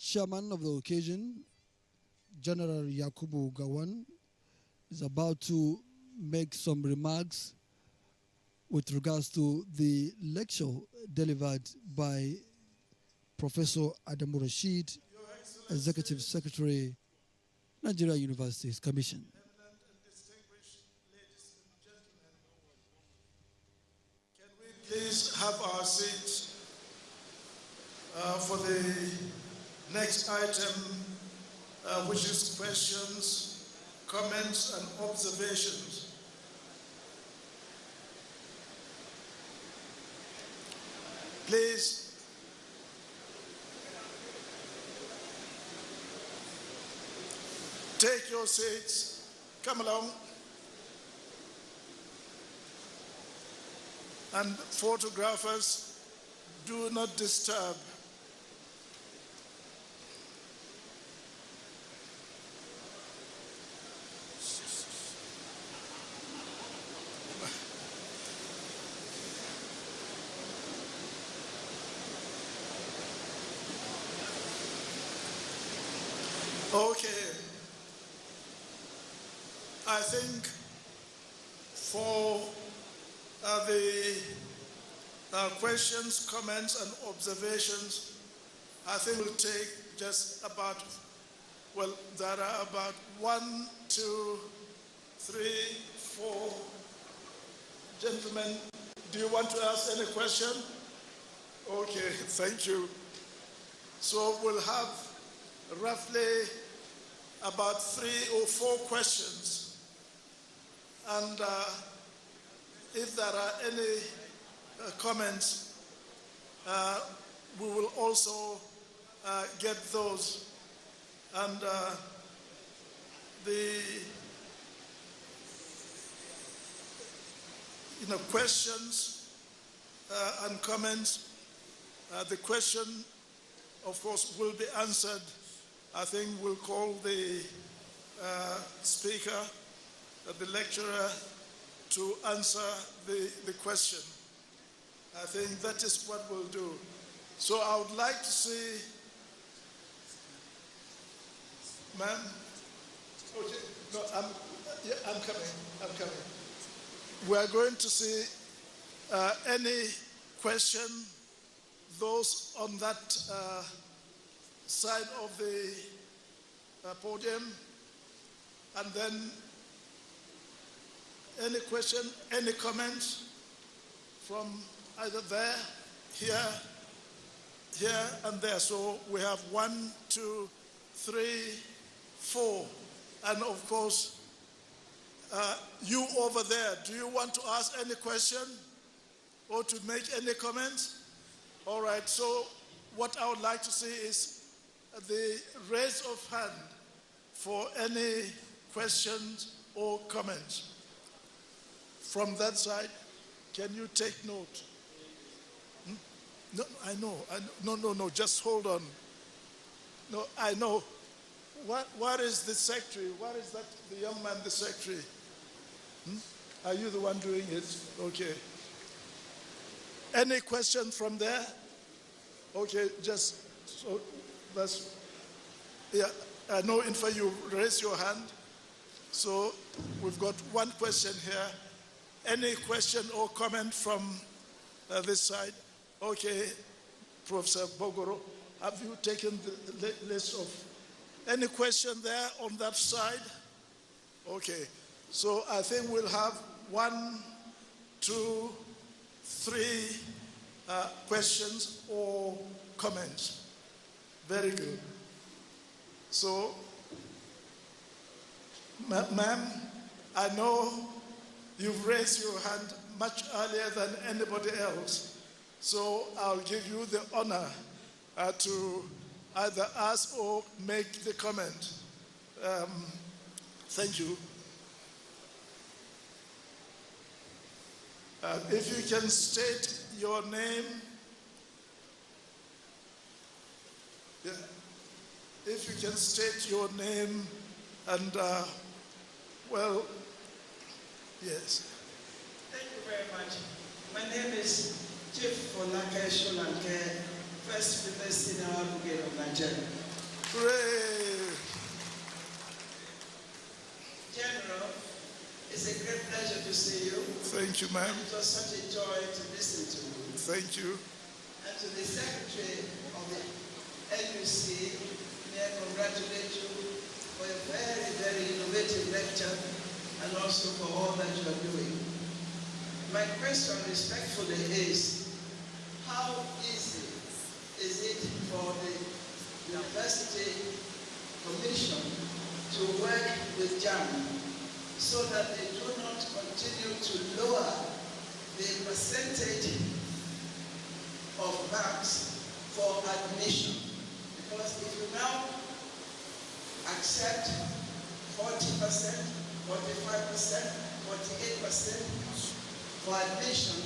chairman of the occasion, General Yakubu Gowon, is about to make some remarks with regards to the lecture delivered by Professor Adamu Rashid, Executive Secretary, Nigeria Universities Commission. Eminent and distinguished ladies and gentlemen, can we please have our seats for the next item, which is questions, comments, and observations. Please, take your seats. Come along. And photographers, do not disturb. Okay. I think for the questions, comments, and observations, I think we'll take just about, well, there are about 1, 2, 3, 4. Gentlemen, do you want to ask any question? Okay, thank you. So we'll have roughly about 3 or 4 questions. And if there are any comments, we will also get those. And the questions and comments, the question, of course, will be answered. I think we'll call the speaker, the lecturer, to answer the question. I think that is what we'll do. So I would like to see, ma'am. Okay, no, I'm coming. We are going to see any question, those on that side of the podium, and then any question, any comment from either there, here, and there. So we have 1, 2, 3, 4, and of course, you over there, do you want to ask any question or to make any comments? All right, so what I would like to see is the raise of hand for any questions or comments. From that side, can you take note? No, I know. No, just hold on. No, I know. What is the secretary? What is that, the young man, the secretary? Are you the one doing it? Okay. Any question from there? Okay, just, so that's, yeah, I know, in fact, you raise your hand. So we've got one question here. Any question or comment from this side? Okay, Professor Bogoro, have you taken the list of any question there on that side? Okay, so I think we'll have 1, 2, 3 questions or comments. Very good. So, ma'am, I know you've raised your hand much earlier than anybody else. So I'll give you the honor to either ask or make the comment. Thank you. If you can state your name. Yeah. If you can state your name and, well, yes. Thank you very much. My name is Chief Folake Sholanke, First University in our Brigade of Nigeria. Hooray! General, it's a great pleasure to see you. Thank you, ma'am. It was such a joy to listen to you. Thank you. And to the Secretary of the NUC, may I congratulate you for a very, very innovative lecture and also for all that you are doing. My question respectfully is, how easy is it for the University Commission to work with JAM so that they do not continue to lower the percentage of marks for admission? Because if you now accept 40%, 45%, 48% for admission,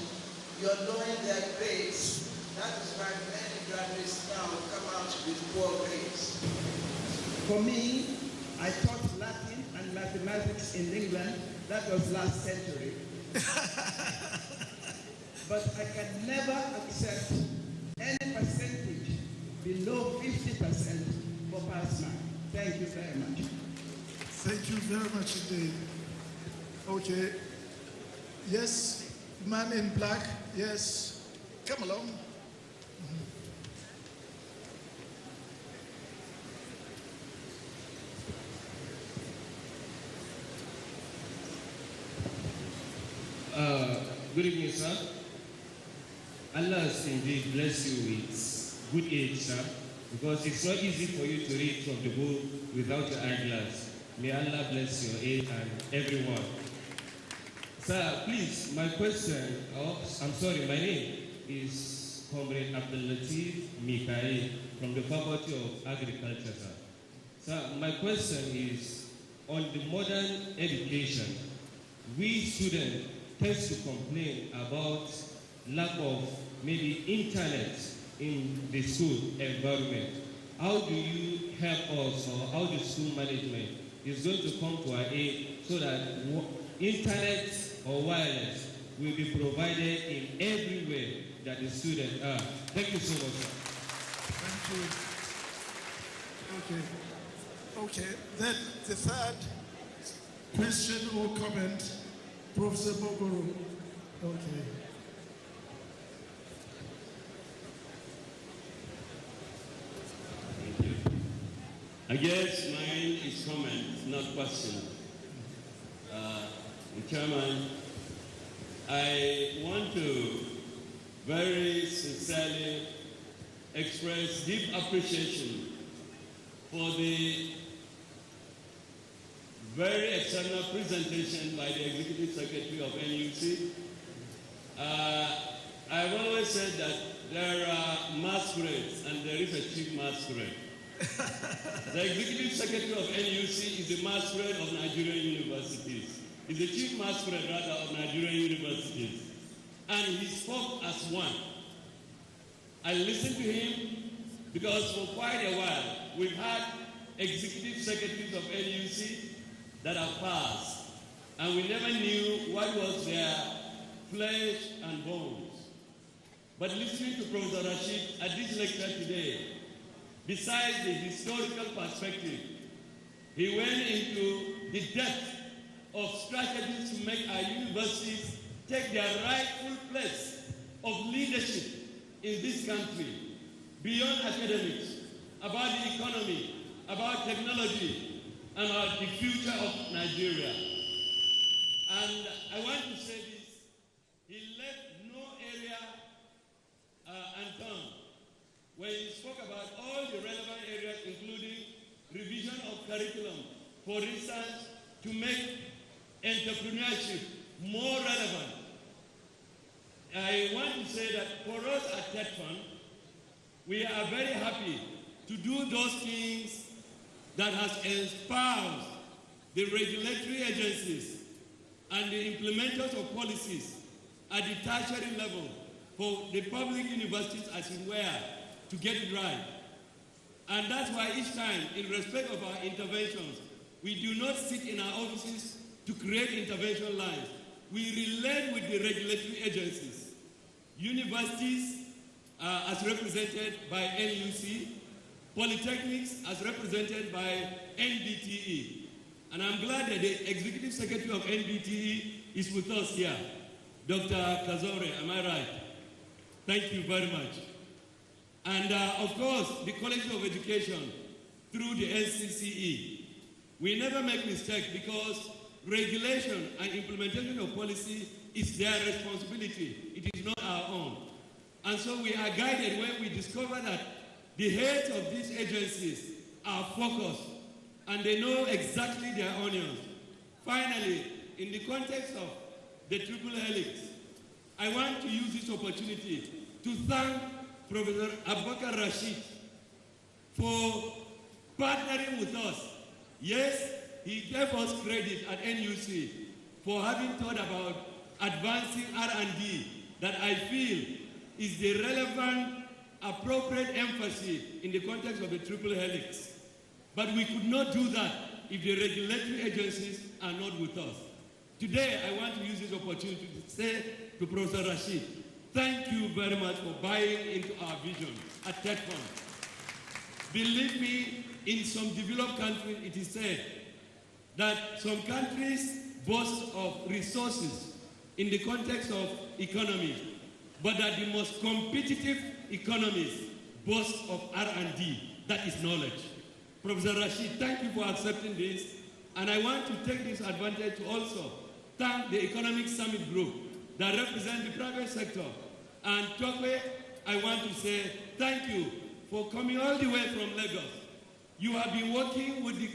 you're lowering their grades. That is why many graduates now come out with poor grades. For me, I taught Latin and mathematics in England. That was last century. But I can never accept any percentage below 50% for pass mark. Thank you very much. Thank you very much indeed. Okay. Yes, man in black. Yes. Come along. Good evening, sir. Allah has indeed blessed you with good age, sir, because it's not easy for you to read from the book without your eyeglass. May Allah bless your age and everyone. Sir, please, my question, my name is Comrade Abdul Latif Mikael from the Faculty of Agriculture, sir. Sir, my question is, on the modern education, we students tend to complain about lack of maybe internet in the school environment. How do you help us, or how the school management is going to come to our aid so that internet or wireless will be provided in everywhere that the students are? Thank you so much, sir. Thank you. Okay. Then the third question or comment, Professor Bogoro. Okay. Thank you. I guess mine is comment, not question. Chairman, I want to very sincerely express deep appreciation for the very exceptional presentation by the Executive Secretary of NUC. I've always said that there are masquerades and there is a chief masquerade. The Executive Secretary of NUC is the masquerade of Nigerian universities. Is the chief masquerade, rather, of Nigerian universities. And he spoke as one. I listened to him because for quite a while, we've had executive secretaries of NUC that have passed, and we never knew what was their flesh and bones. But listening to Professor Rashid at this lecture today, besides the historical perspective, he went into the depth of strategies to make our universities take their rightful place of leadership in this country, beyond academics, about the economy, about technology, and about the future of Nigeria. And I want to say this, he left no area undone when he spoke about all the relevant areas, including revision of curriculum, for instance, to make entrepreneurship more relevant. I want to say that for us at TEDFund, we are very happy to do those things that has inspired the regulatory agencies and the implementers of policies at the tertiary level for the public universities as it were to get it right. And that's why each time, in respect of our interventions, we do not sit in our offices to create intervention lines. We relate with the regulatory agencies, universities as represented by NUC, polytechnics as represented by NBTE. And I'm glad that the Executive Secretary of NBTE is with us here. Dr. Kazore, am I right? Thank you very much. And of course, the College of Education through the NCCE. We never make mistakes because regulation and implementation of policy is their responsibility. It is not our own. And so we are guided when we discover that the heads of these agencies are focused and they know exactly their onions. Finally, in the context of the triple helix, I want to use this opportunity to thank Professor Abubakar Rashid for partnering with us. Yes, he gave us credit at NUC for having thought about advancing R&D that I feel is the relevant, appropriate emphasis in the context of the triple helix. But we could not do that if the regulatory agencies are not with us. Today, I want to use this opportunity to say to Professor Rashid, thank you very much for buying into our vision at TechFund. Believe me, in some developed countries, it is said that some countries boast of resources in the context of economy, but that the most competitive economies boast of R&D, that is knowledge. Professor Rashid, thank you for accepting this, and I want to take this advantage to also thank the Economic Summit Group that represents the private sector. And Tokwe, I want to say thank you for coming all the way from Lagos. You have been working with the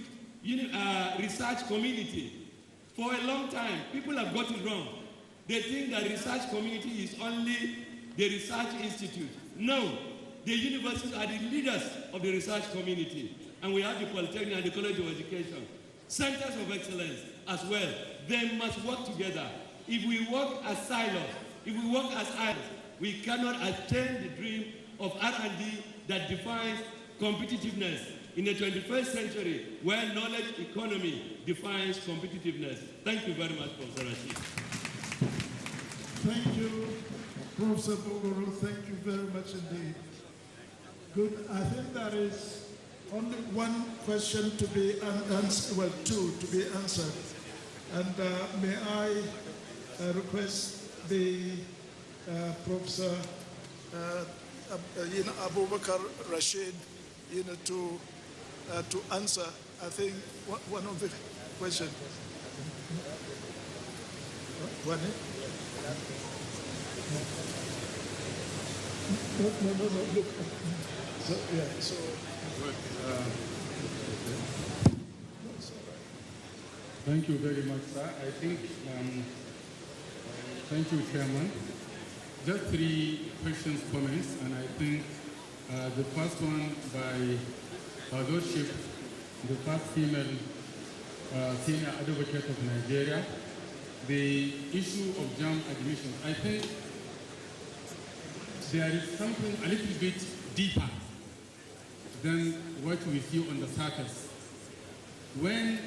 research community for a long time. People have got it wrong. They think that research community is only the research institute. No, the universities are the leaders of the research community. And we have the Polytechnic and the College of Education. Centers of excellence as well. They must work together. If we work as silos, if we work as islands, we cannot attain the dream of R&D that defines competitiveness in the 21st century, where knowledge economy defines competitiveness. Thank you very much, Professor Rashid. Thank you, Professor Bogoro. Thank you very much indeed. Good. I think there is only one question to be answered, well, two to be answered. And may I request the Professor Abubakar Rashid, to answer, I think, one of the questions. One? No, look. So, yeah, so. Thank you very much, sir. I think, thank you, Chairman. Just three questions, comments, and I think the first one by Her Lordship, the first female senior advocate of Nigeria, the issue of JAM admission. I think there is something a little bit deeper than what we see on the surface. When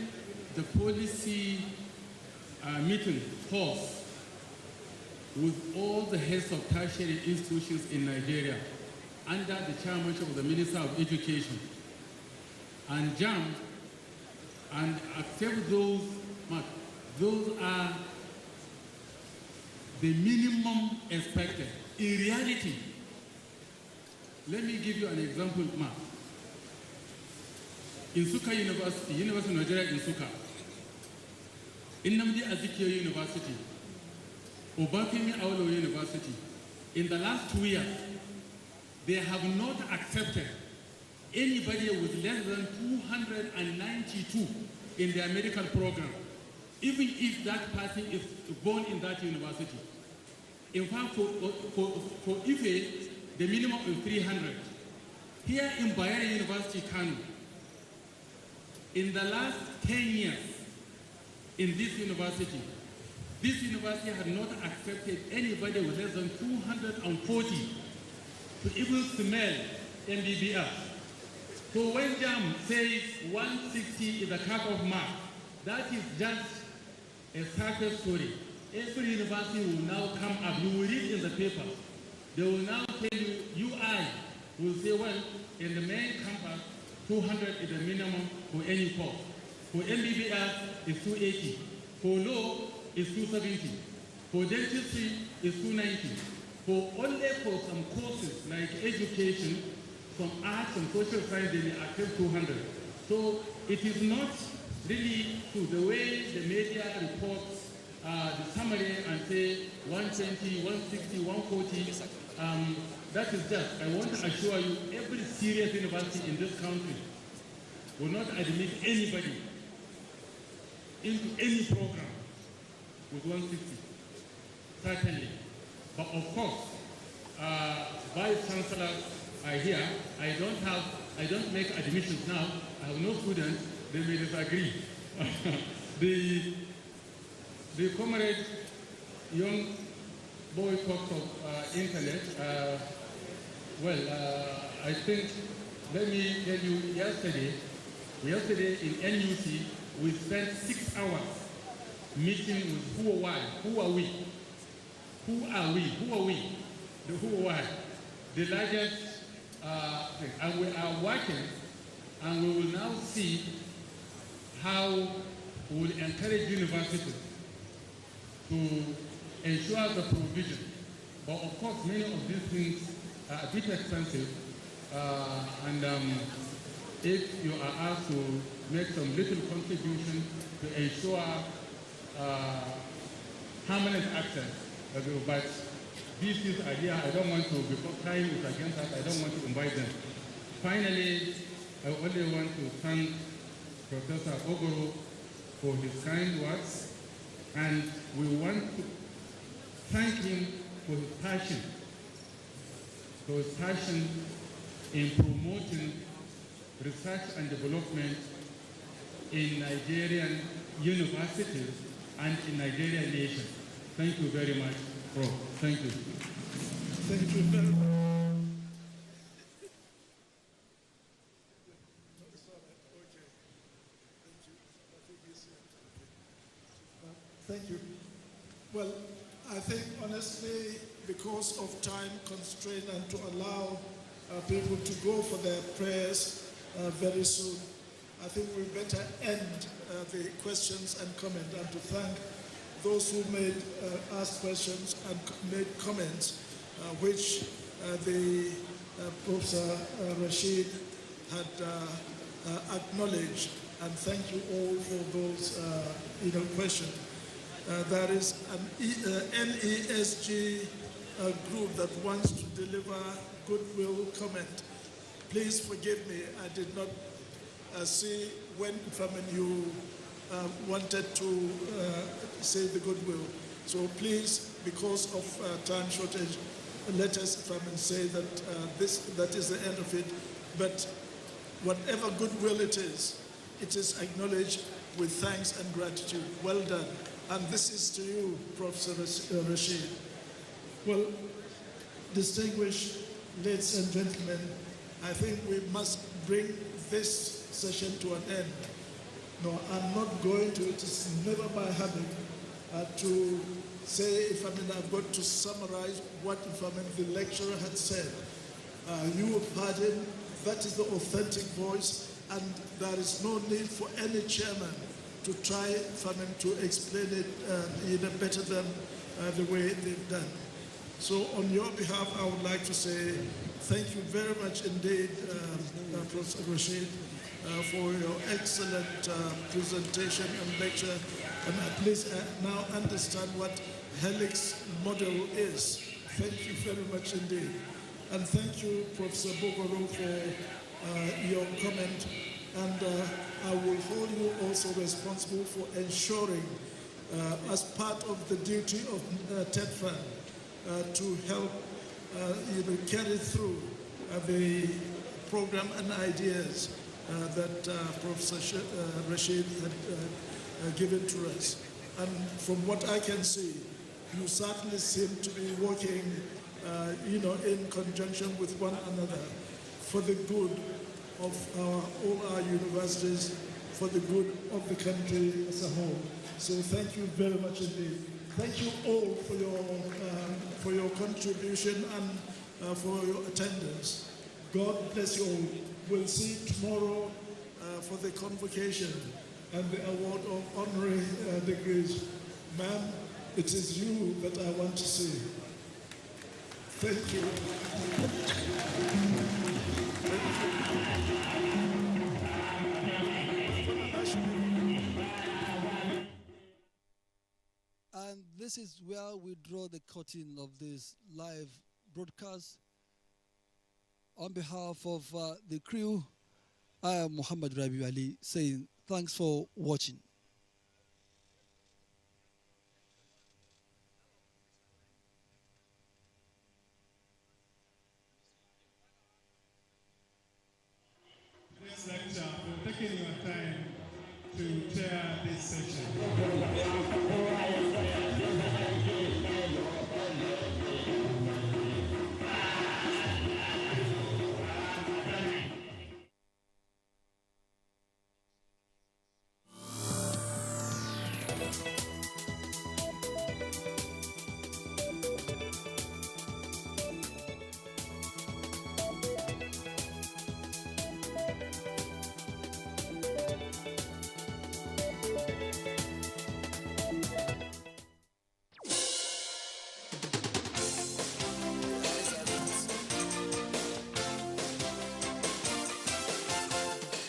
the policy meeting holds with all the heads of tertiary institutions in Nigeria under the chairmanship of the Minister of Education, and JAM, and accept those marks, those are the minimum expected. In reality, let me give you an example, Mark. In Nsukka University, University of Nigeria in Nsukka, Nnamdi Azikiwe University, Obafemi Awolowo University, in the last 2 years, they have not accepted anybody with less than 292 in their medical program, even if that person is born in that university. In fact, for Ife, the minimum is 300. Here in Bayero University, Kano, in the last 10 years, in this university had not accepted anybody with less than 240 to even smell MBBS. So when JAM says 160 is a cut-off mark, that is just a surface story. Every university will now come up. You will read in the paper. They will now tell you, UI, will say, well, in the main campus, 200 is the minimum for any course. For MBBS, it's 280. For law, it's 270. For dentistry, it's 290. For only for some courses like education, some arts and social science, they may accept 200. So it is not really to the way the media reports the summary and say 120, 160, 140. That is just, I want to assure you, every serious university in this country will not admit anybody into any program with 160, certainly. But of course, vice chancellors are here. I don't make admissions now. I have no students. They may disagree. The comrade, young boy talked of internet. I think, let me tell you, yesterday in NUC, we spent 6 hours meeting with who are we? Who are we? The who are the largest thing. And we are working, and we will now see how we will encourage universities to ensure the provision. But of course, many of these things are a bit expensive, and if you are asked to make some little contribution to ensure permanent access, but these are here. I don't want to, because time is against us, I don't want to invite them. Finally, I only want to thank Professor Ogoro for his kind words, and we want to thank him for his passion in promoting research and development in Nigerian universities and in Nigerian nation. Thank you very much, Prof. Thank you. Thank you very much. Thank you. Well, I think honestly, because of time constraint and to allow people to go for their prayers very soon, I think we better end the questions and comment, and to thank those who asked questions and made comments, which the Professor Rashid had acknowledged, and thank you all for those questions. There is an NESG group that wants to deliver goodwill comment. Please forgive me, I did not see when you wanted to say the goodwill. So please, because of time shortage, let us say that that is the end of it. But whatever goodwill it is acknowledged with thanks and gratitude. Well done. And this is to you, Professor Rashid. Well, distinguished ladies and gentlemen, I think we must bring this session to an end. No, I'm not going to, it is never my habit to say, I've got to summarize what, the lecturer had said. You have heard him, that is the authentic voice, and there is no need for any chairman to try, to explain it even better than the way they've done. So on your behalf, I would like to say thank you very much indeed, Professor Rashid, for your excellent presentation and lecture. And please now understand what Helix model is. Thank you very much indeed. And thank you, Professor Bogoro, for your comment. And I will hold you also responsible for ensuring, as part of the duty of TEDFAN, to help carry through the program and ideas that Professor Rashid had given to us. And from what I can see, you certainly seem to be working in conjunction with one another for the good of all our universities, for the good of the country as a whole. So thank you very much indeed. Thank you all for your contribution and for your attendance. God bless you all. We'll see tomorrow for the convocation and the award of honorary degrees. Ma'am, it is you that I want to see. Thank you. And this is where we draw the curtain of this live broadcast. On behalf of the crew, I am Muhammad Rabi Ali saying thanks for watching. Today's lecture, for taking your time to chair this session.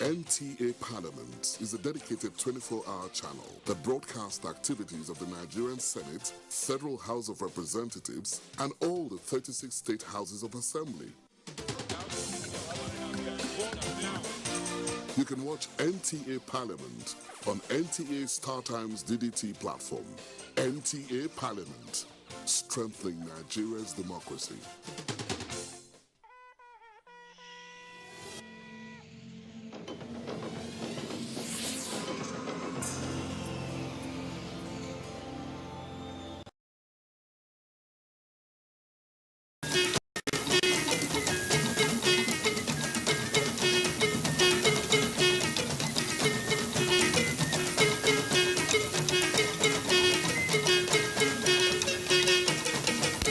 NTA Parliament is a dedicated 24-hour channel that broadcasts the activities of the Nigerian Senate, Federal House of Representatives, and all the 36 state houses of assembly. You can watch NTA Parliament on NTA StarTimes DDT platform. NTA Parliament, strengthening Nigeria's democracy.